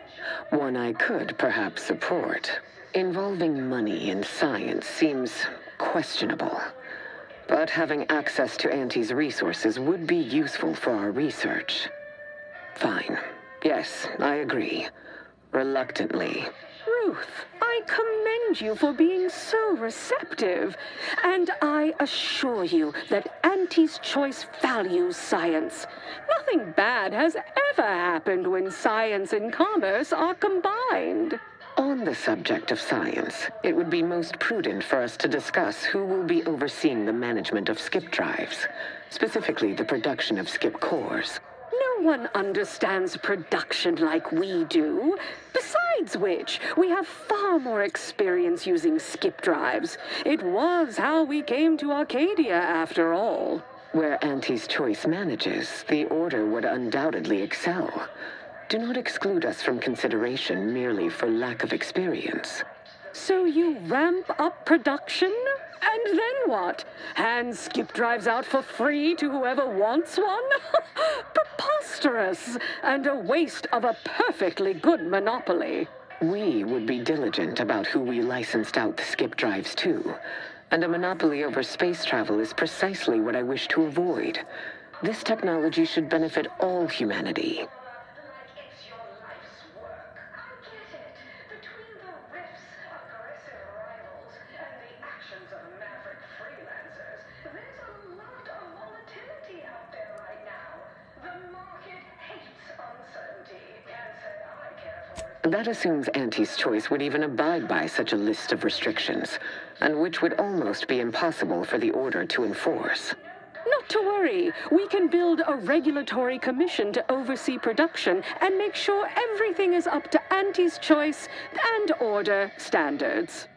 One I could perhaps support. Involving money in science seems questionable. But having access to Auntie's resources would be useful for our research. Fine. Yes, I agree. Reluctantly. Ruth, I commend you for being so receptive, and I assure you that Auntie's Choice values science. Nothing bad has ever happened when science and commerce are combined. On the subject of science, it would be most prudent for us to discuss who will be overseeing the management of skip drives, specifically the production of skip cores. No one understands production like we do. Besides which, we have far more experience using skip drives. It was how we came to Arcadia, after all. Where Auntie's Choice manages, the Order would undoubtedly excel. Do not exclude us from consideration merely for lack of experience. So you ramp up production? And then what? Hand skip drives out for free to whoever wants one? Preposterous, and a waste of a perfectly good monopoly. We would be diligent about who we licensed out the skip drives to, and a monopoly over space travel is precisely what I wish to avoid. This technology should benefit all humanity. That assumes Auntie's Choice would even abide by such a list of restrictions, and which would almost be impossible for the Order to enforce. Not to worry. We can build a regulatory commission to oversee production and make sure everything is up to Auntie's Choice and Order standards.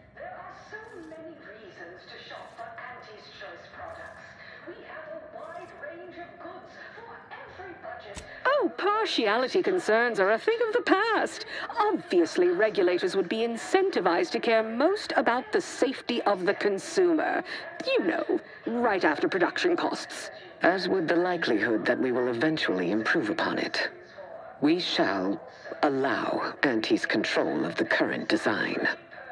Oh, partiality concerns are a thing of the past. Obviously, regulators would be incentivized to care most about the safety of the consumer. You know, right after production costs. As would the likelihood that we will eventually improve upon it. We shall allow Auntie's control of the current design.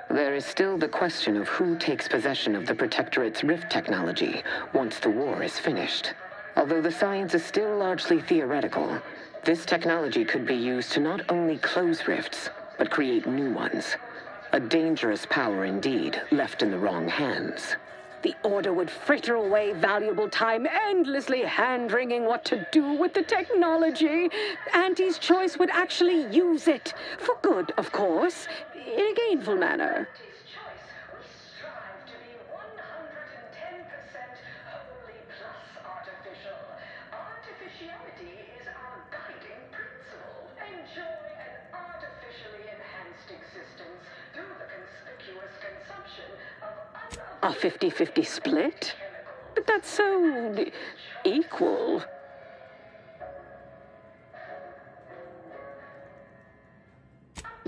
There is still the question of who takes possession of the Protectorate's rift technology once the war is finished. Although the science is still largely theoretical, this technology could be used to not only close rifts, but create new ones. A dangerous power indeed, left in the wrong hands. The Order would fritter away valuable time endlessly hand-wringing what to do with the technology. Auntie's Choice would actually use it. For good, of course. In a gainful manner. A 50-50 split? But that's so equal.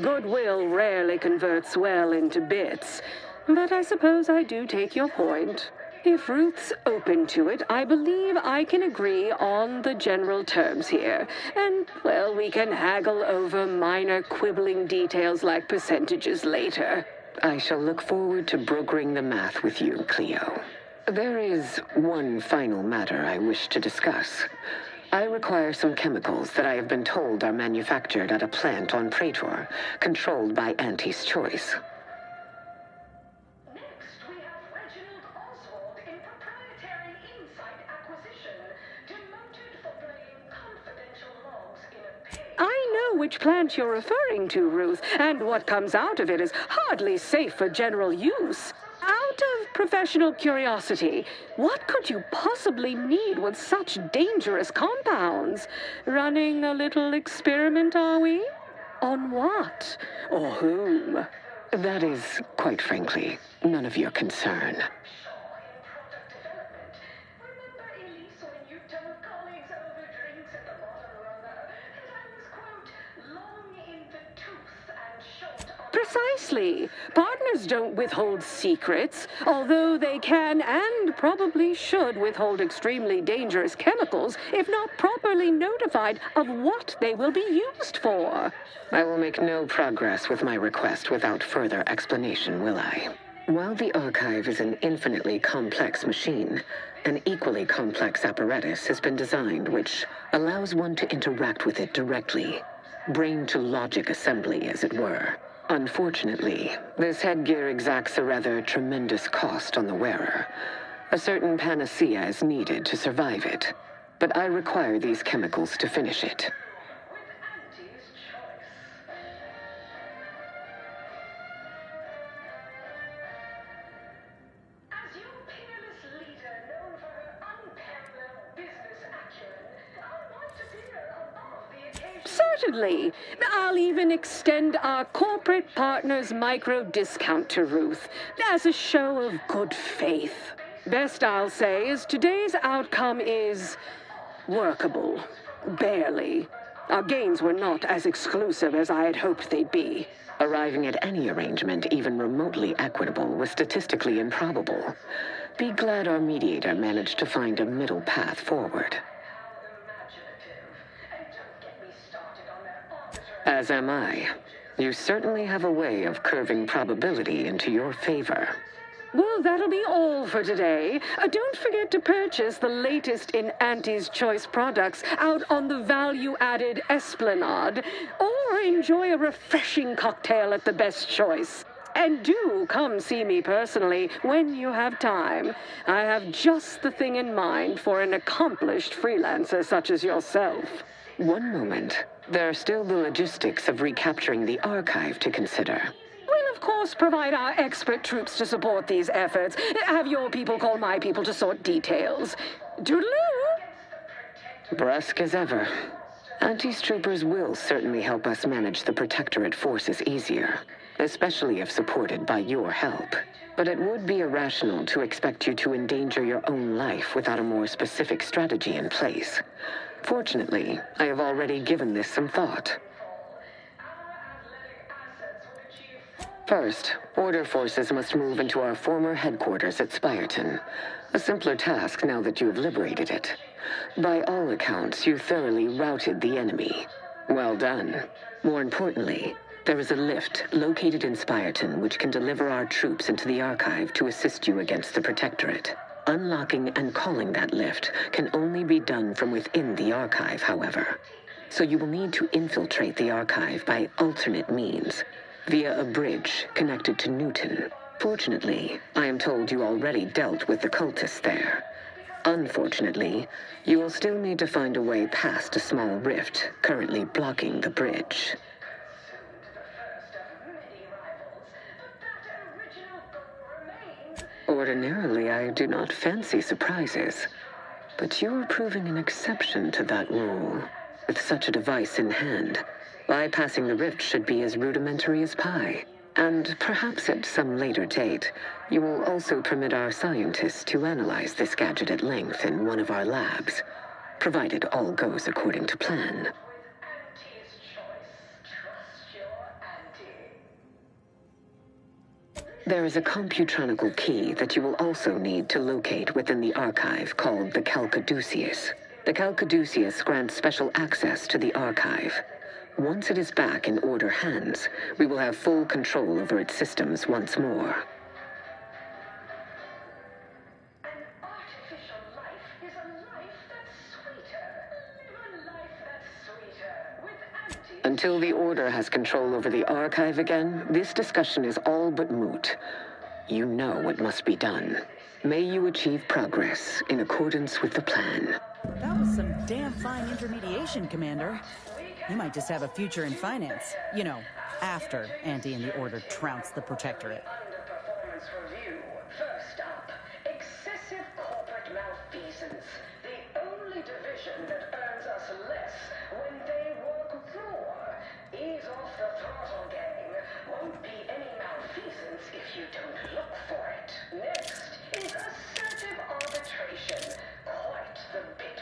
Goodwill rarely converts well into bits, but I suppose I do take your point. If Ruth's open to it, I believe I can agree on the general terms here. And, well, we can haggle over minor quibbling details like percentages later. I shall look forward to brokering the math with you, Cleo. There is one final matter I wish to discuss. I require some chemicals that I have been told are manufactured at a plant on Praetor, controlled by Auntie's Choice. I know which plant you're referring to, Ruth, and what comes out of it is hardly safe for general use. Out of professional curiosity, what could you possibly need with such dangerous compounds? Running a little experiment, are we? On what? Or whom? That is, quite frankly, none of your concern. Precisely. Partners don't withhold secrets, although they can and probably should withhold extremely dangerous chemicals if not properly notified of what they will be used for. I will make no progress with my request without further explanation, will I? While the Archive is an infinitely complex machine, an equally complex apparatus has been designed which allows one to interact with it directly. Brain-to-logic assembly, as it were. Unfortunately, this headgear exacts a rather tremendous cost on the wearer. A certain panacea is needed to survive it, but I require these chemicals to finish it. Certainly. I'll even extend our corporate partner's micro-discount to Ruth as a show of good faith. Best I'll say is today's outcome is workable. Barely. Our gains were not as exclusive as I had hoped they'd be. Arriving at any arrangement even remotely equitable was statistically improbable. Be glad our mediator managed to find a middle path forward. As am I. You certainly have a way of curving probability into your favor. Well, that'll be all for today. Don't forget to purchase the latest in Auntie's Choice products out on the value-added Esplanade, or enjoy a refreshing cocktail at the Best Choice. And do come see me personally when you have time. I have just the thing in mind for an accomplished freelancer such as yourself. One moment. There are still the logistics of recapturing the archive to consider. We'll, of course, provide our expert troops to support these efforts. Have your people call my people to sort details. Toodaloo! Brusque as ever. Auntie's troopers will certainly help us manage the Protectorate forces easier, especially if supported by your help. But it would be irrational to expect you to endanger your own life without a more specific strategy in place. Fortunately, I have already given this some thought. First, Order forces must move into our former headquarters at Spyreton. A simpler task now that you have liberated it. By all accounts, you thoroughly routed the enemy. Well done. More importantly, there is a lift located in Spyreton which can deliver our troops into the archive to assist you against the Protectorate. Unlocking and calling that lift can only be done from within the archive, however. So you will need to infiltrate the archive by alternate means, via a bridge connected to Newton. Fortunately, I am told you already dealt with the cultists there. Unfortunately, you will still need to find a way past a small rift currently blocking the bridge. Ordinarily, I do not fancy surprises, but you are proving an exception to that rule. With such a device in hand, bypassing the rift should be as rudimentary as pie. And perhaps at some later date, you will also permit our scientists to analyze this gadget at length in one of our labs, provided all goes according to plan. There is a computronical key that you will also need to locate within the archive called the Calcaduceus. The Calcaduceus grants special access to the archive. Once it is back in Order hands, we will have full control over its systems once more. Until the Order has control over the archive again, this discussion is all but moot. You know what must be done. May you achieve progress in accordance with the plan. That was some damn fine intermediation, Commander. You might just have a future in finance. You know, after Auntie and the Order trounce the Protectorate. Underperformance review. First up, excessive corporate malfeasance. The only division that earns us less when they work raw. Ease off the throttle, gang. Won't be any malfeasance if you don't look for it. Next is assertive arbitration. Quite the bit.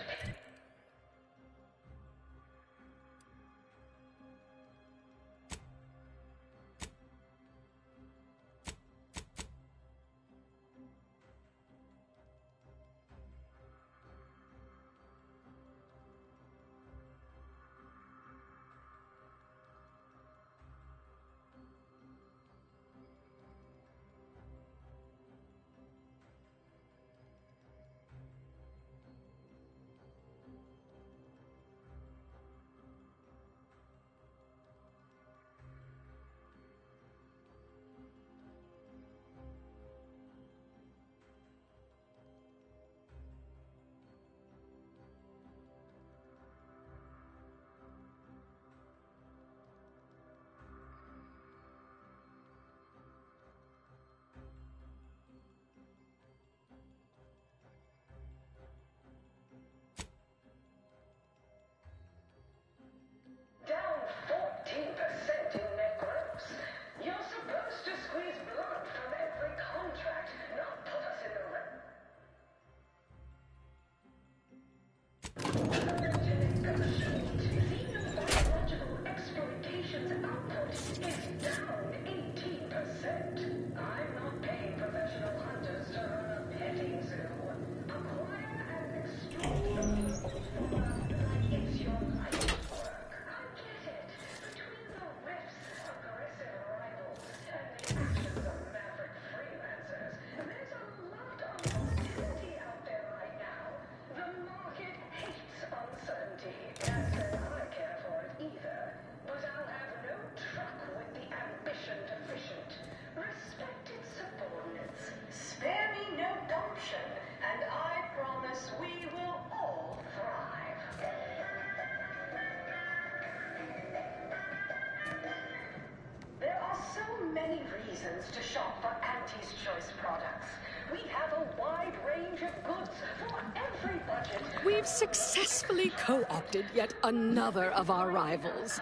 citizens to shop for Auntie's Choice products. We have a wide range of goods for every budget. We've successfully co-opted yet another of our rivals.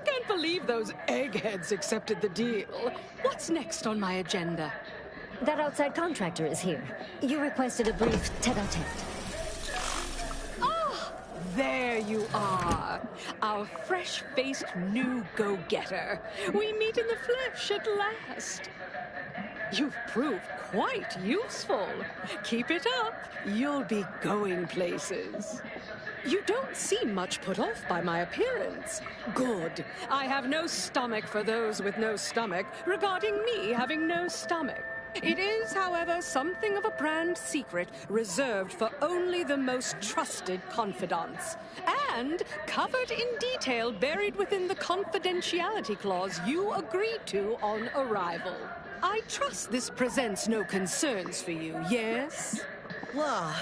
Can't believe those eggheads accepted the deal. What's next on my agenda? That outside contractor is here. You requested a brief tete-a-tete. Ah, there you are. Our fresh-faced new go-getter. We meet in the flesh at last. You've proved quite useful. Keep it up. You'll be going places. You don't seem much put off by my appearance. Good. I have no stomach for those with no stomach regarding me having no stomach. It is, however, something of a brand secret reserved for only the most trusted confidants, and covered in detail buried within the confidentiality clause you agreed to on arrival. I trust this presents no concerns for you, yes? Well,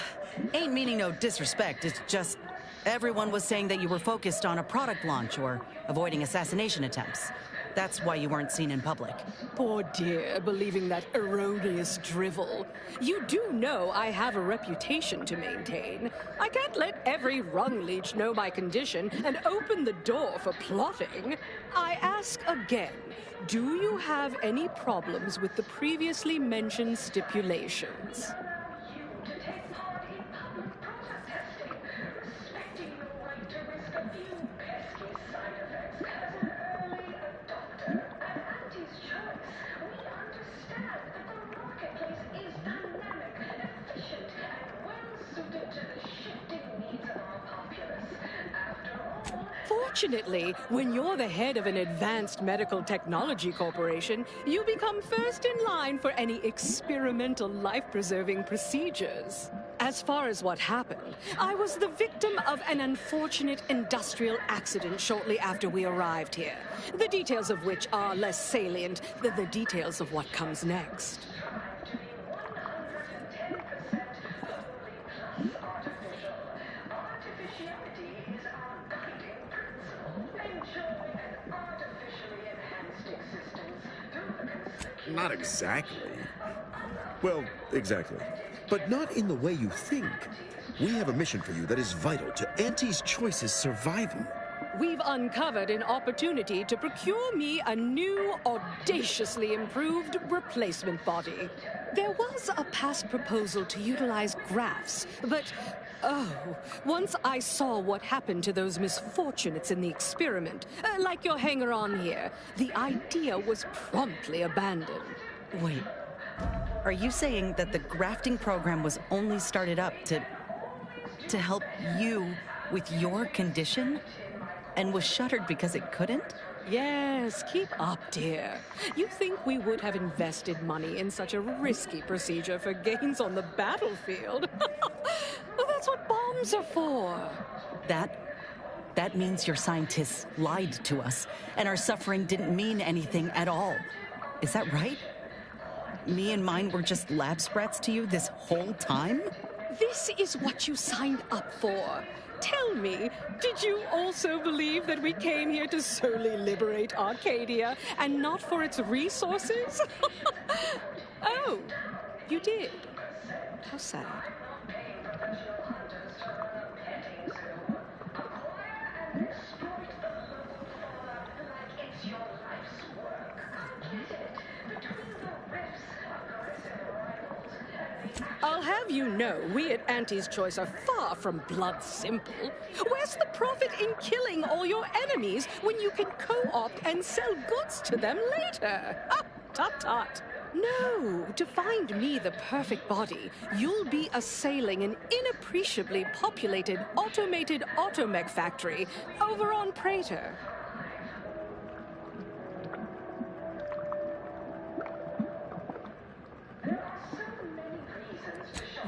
ain't meaning no disrespect, it's just everyone was saying that you were focused on a product launch or avoiding assassination attempts. That's why you weren't seen in public. Poor dear, believing that erroneous drivel. You do know I have a reputation to maintain. I can't let every rung leech know my condition and open the door for plotting. I ask again, do you have any problems with the previously mentioned stipulations? Fortunately, when you're the head of an advanced medical technology corporation, you become first in line for any experimental life-preserving procedures. As far as what happened, I was the victim of an unfortunate industrial accident shortly after we arrived here, the details of which are less salient than the details of what comes next. Not exactly. Well, exactly. But not in the way you think. We have a mission for you that is vital to Auntie's Choice's survival. We've uncovered an opportunity to procure me a new, audaciously improved replacement body. There was a past proposal to utilize graphs, but once I saw what happened to those misfortunates in the experiment, like your hanger-on here, the idea was promptly abandoned. Wait, are you saying that the grafting program was only started up to help you with your condition? And was shuttered because it couldn't? Yes, keep up, dear. You think we would have invested money in such a risky procedure for gains on the battlefield? Well, that's what bombs are for. That means your scientists lied to us, and our suffering didn't mean anything at all. Is that right? Me and mine were just lab sprats to you this whole time? This is what you signed up for. Tell me, did you also believe that we came here to solely liberate Arcadia and not for its resources? Oh, you did. How sad. I'll have you know, we at Auntie's Choice are far from blood simple. Where's the profit in killing all your enemies when you can co-opt and sell goods to them later? Ah, tut-tut. No, to find me the perfect body, you'll be assailing an inappreciably populated automated automech factory over on Praetor.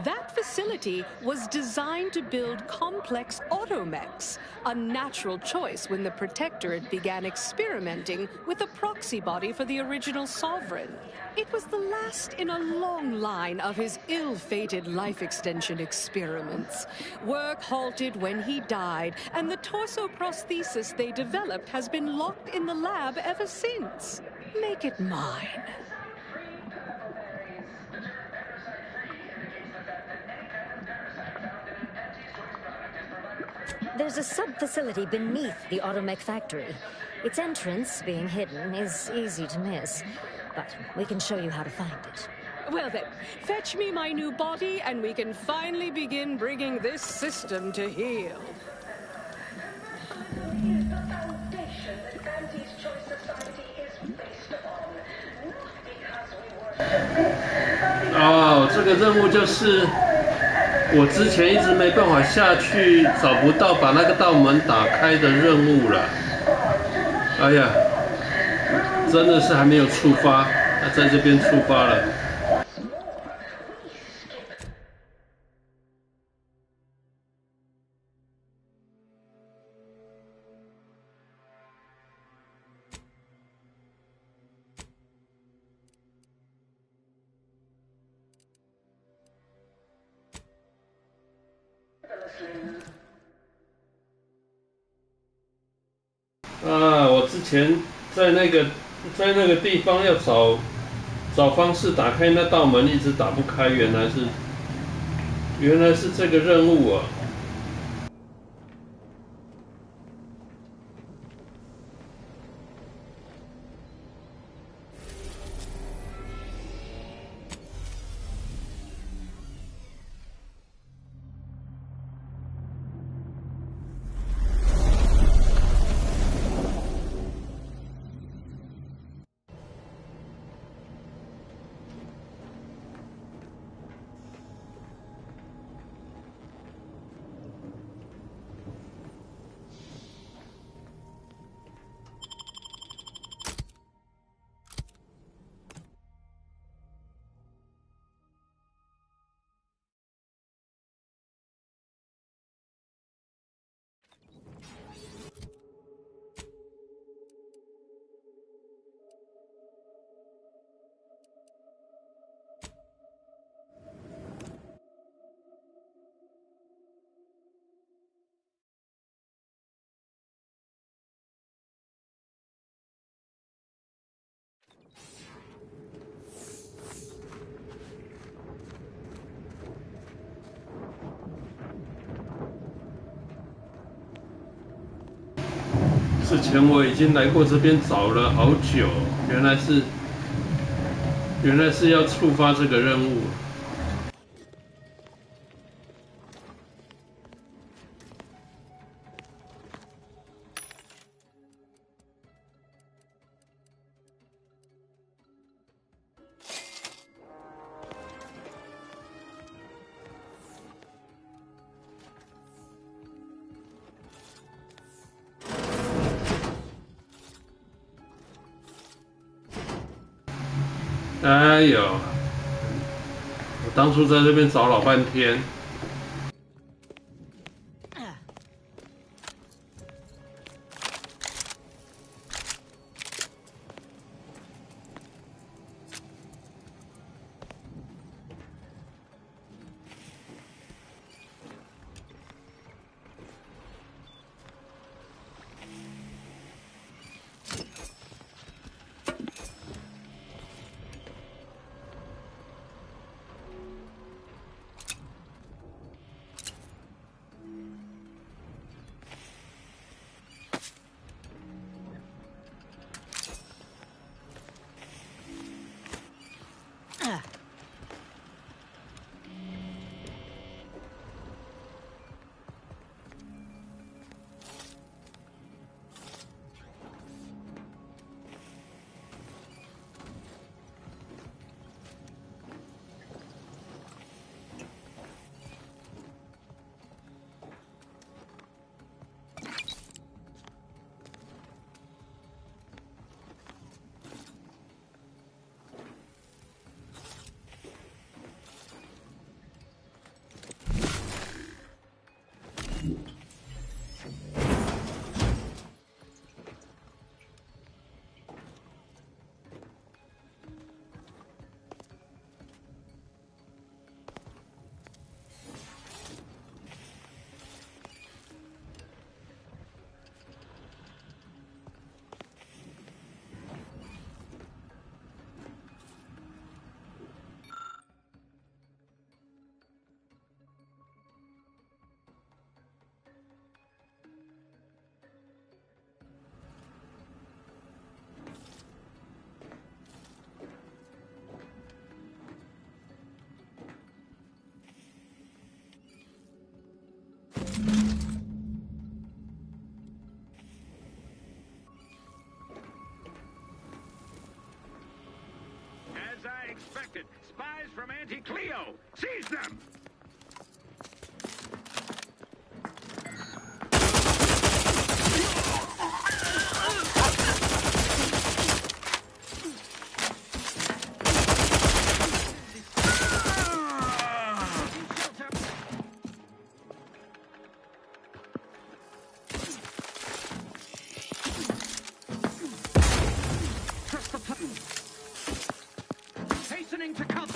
That facility was designed to build complex automechs, a natural choice when the Protectorate began experimenting with a proxy body for the original Sovereign. It was the last in a long line of his ill-fated life extension experiments. Work halted when he died, and the torso prosthesis they developed has been locked in the lab ever since. Make it mine. There's a sub-facility beneath the automech factory. Its entrance, being hidden, is easy to miss. But we can show you how to find it. Well then, fetch me my new body and we can finally begin bringing this system to heel. Is the foundation that Auntie's Choice Society is based upon. Not because we were...哦，这个任务就是我之前一直没办法下去，找不到把那个道门打开的任务了。哎呀，真的是还没有触发，在这边触发了。我之前在那个地方要找方式打开那道门，一直打不开，原来是这个任务啊。之前我已经来过这边找了好久，原来是要触发这个任务。哎呦，我当初在这边找老半天。from Anti-Cleo! Seize them! Hastening to come!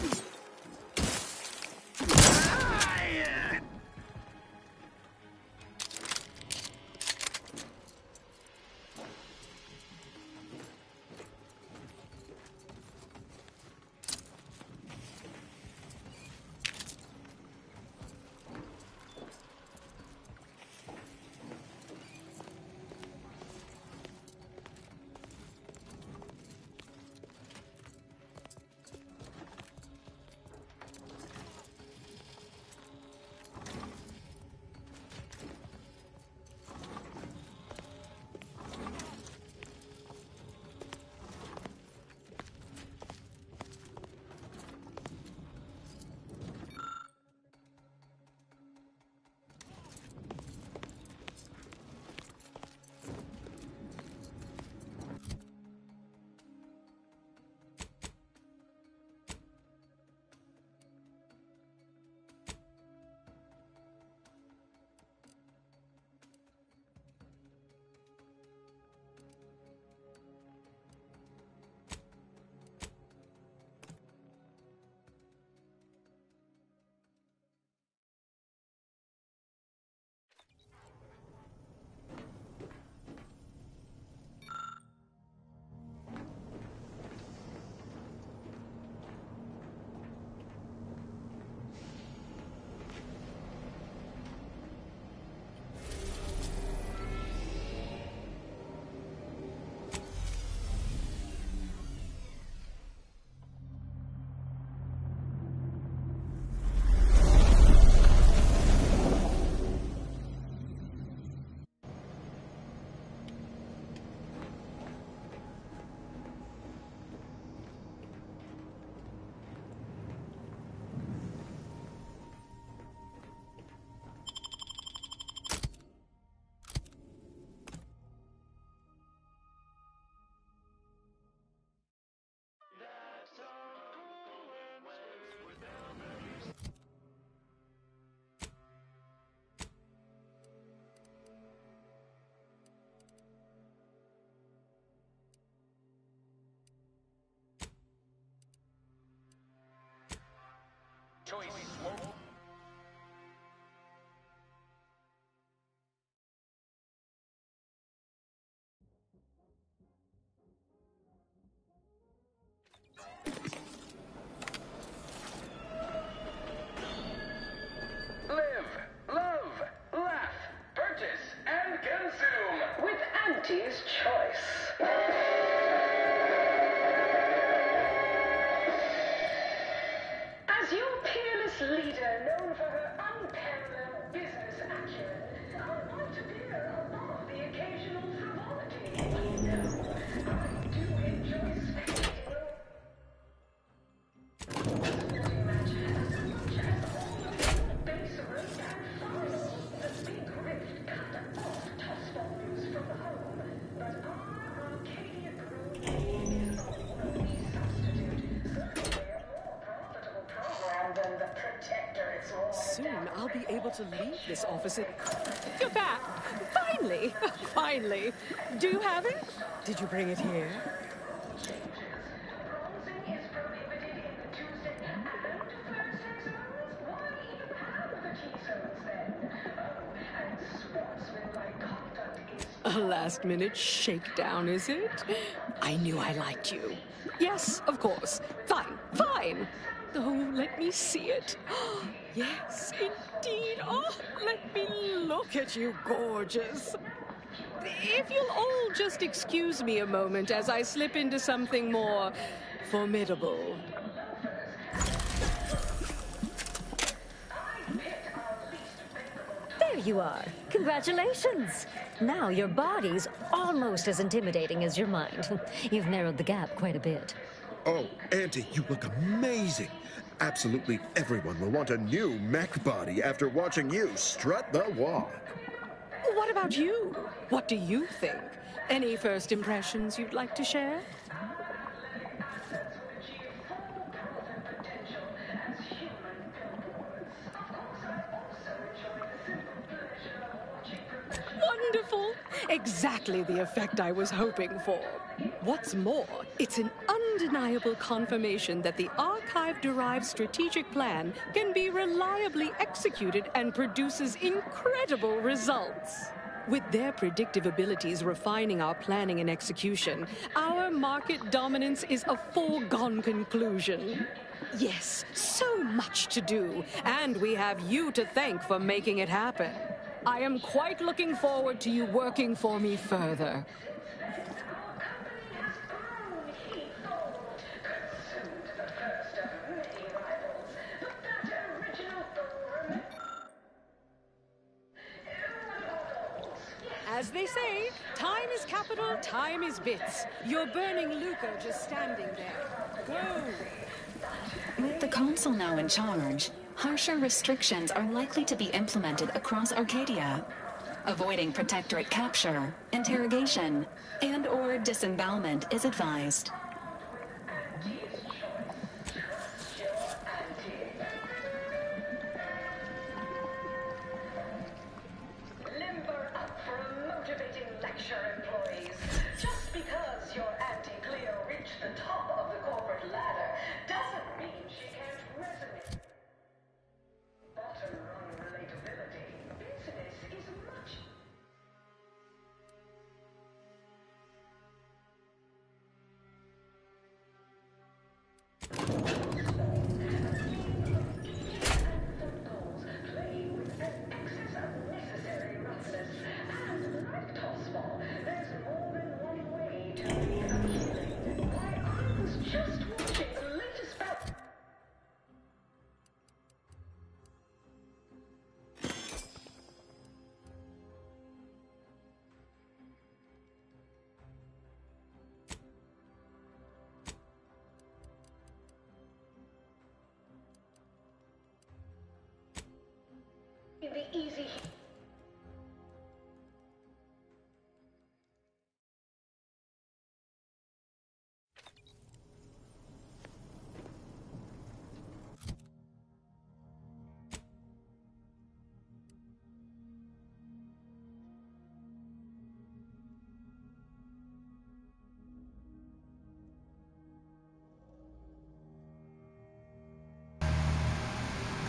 Choice won't... Live, love, laugh, purchase, and consume with Auntie's Choice. As your peerless leader, known for her unparalleled business acumen, I might appear above the occasional frivolity. You know, I do enjoy spectating sporting matches as much as all of the base road and files. The big rift cut off toss volumes from the home, but our Arcadia Grove is a worthy substitute. Certainly a more profitable program than the Protector it's all. Soon I'll be able to leave this office and... You're back! Finally! Finally! Do you have it? Did you bring it here? Bronzing is prohibited in the Tuesday and Thursday zones. Why you have the T-zones then? Oh, and sportsmanlike conduct is... A last-minute shakedown, is it? I knew I liked you. Yes, of course. Fine, fine. Oh, let me see it. Yes, indeed. Oh, let me look at you, gorgeous. If you'll all just excuse me a moment as I slip into something more formidable. There you are. Congratulations. Now your body's almost as intimidating as your mind. You've narrowed the gap quite a bit. Oh, Auntie, you look amazing. Absolutely everyone will want a new mech body after watching you strut the walk. What about you? What do you think? Any first impressions you'd like to share? Wonderful! Exactly the effect I was hoping for. What's more, it's an undeniable confirmation that the Archive-derived strategic plan can be reliably executed and produces incredible results. With their predictive abilities refining our planning and execution, our market dominance is a foregone conclusion. Yes, so much to do, and we have you to thank for making it happen. I am quite looking forward to you working for me further. As they say, time is capital, time is bits. You're burning Luca just standing there. Go! With the Consul now in charge, harsher restrictions are likely to be implemented across Arcadia. Avoiding Protectorate capture, interrogation, and/or disembowelment is advised. Limber up for a motivating lecture, employees. Just because your Auntie Cleo reached the top of the corporate ladder doesn't mean she can't resonate. Bottom rung relatability. Business is much. The easy.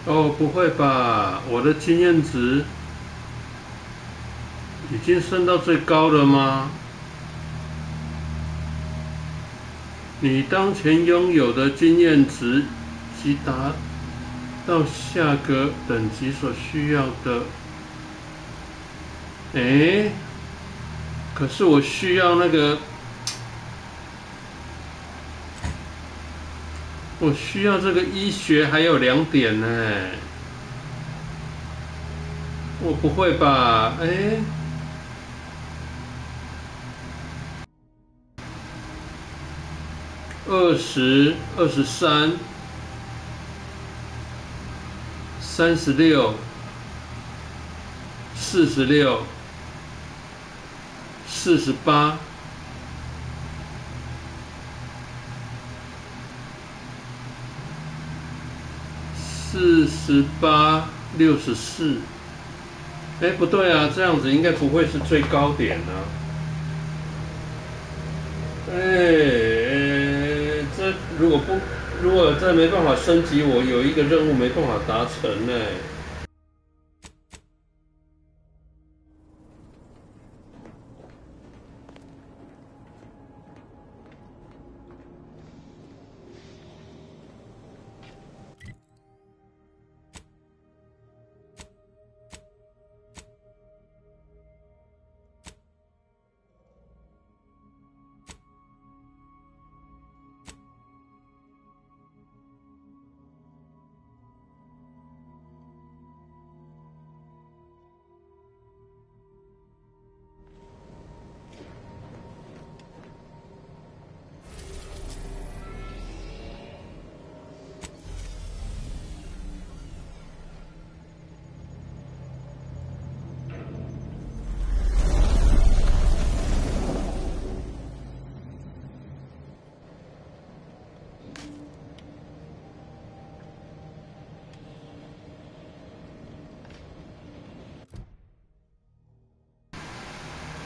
哦，不会吧！我的经验值已经升到最高了吗？你当前拥有的经验值即达到下个等级所需要的。诶，可是我需要那个。我需要这个医学还有2点呢，我不会吧？哎，20、23、36、46、48。48、64，哎，不对啊，这样子应该不会是最高点啊。哎，这如果这没办法升级，我有一个任务没办法达成呢。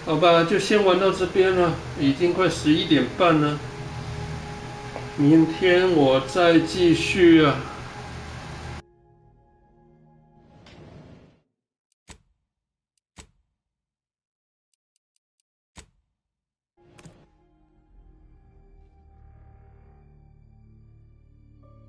好吧，就先玩到这边了，已经快11点半了。明天我再继续啊。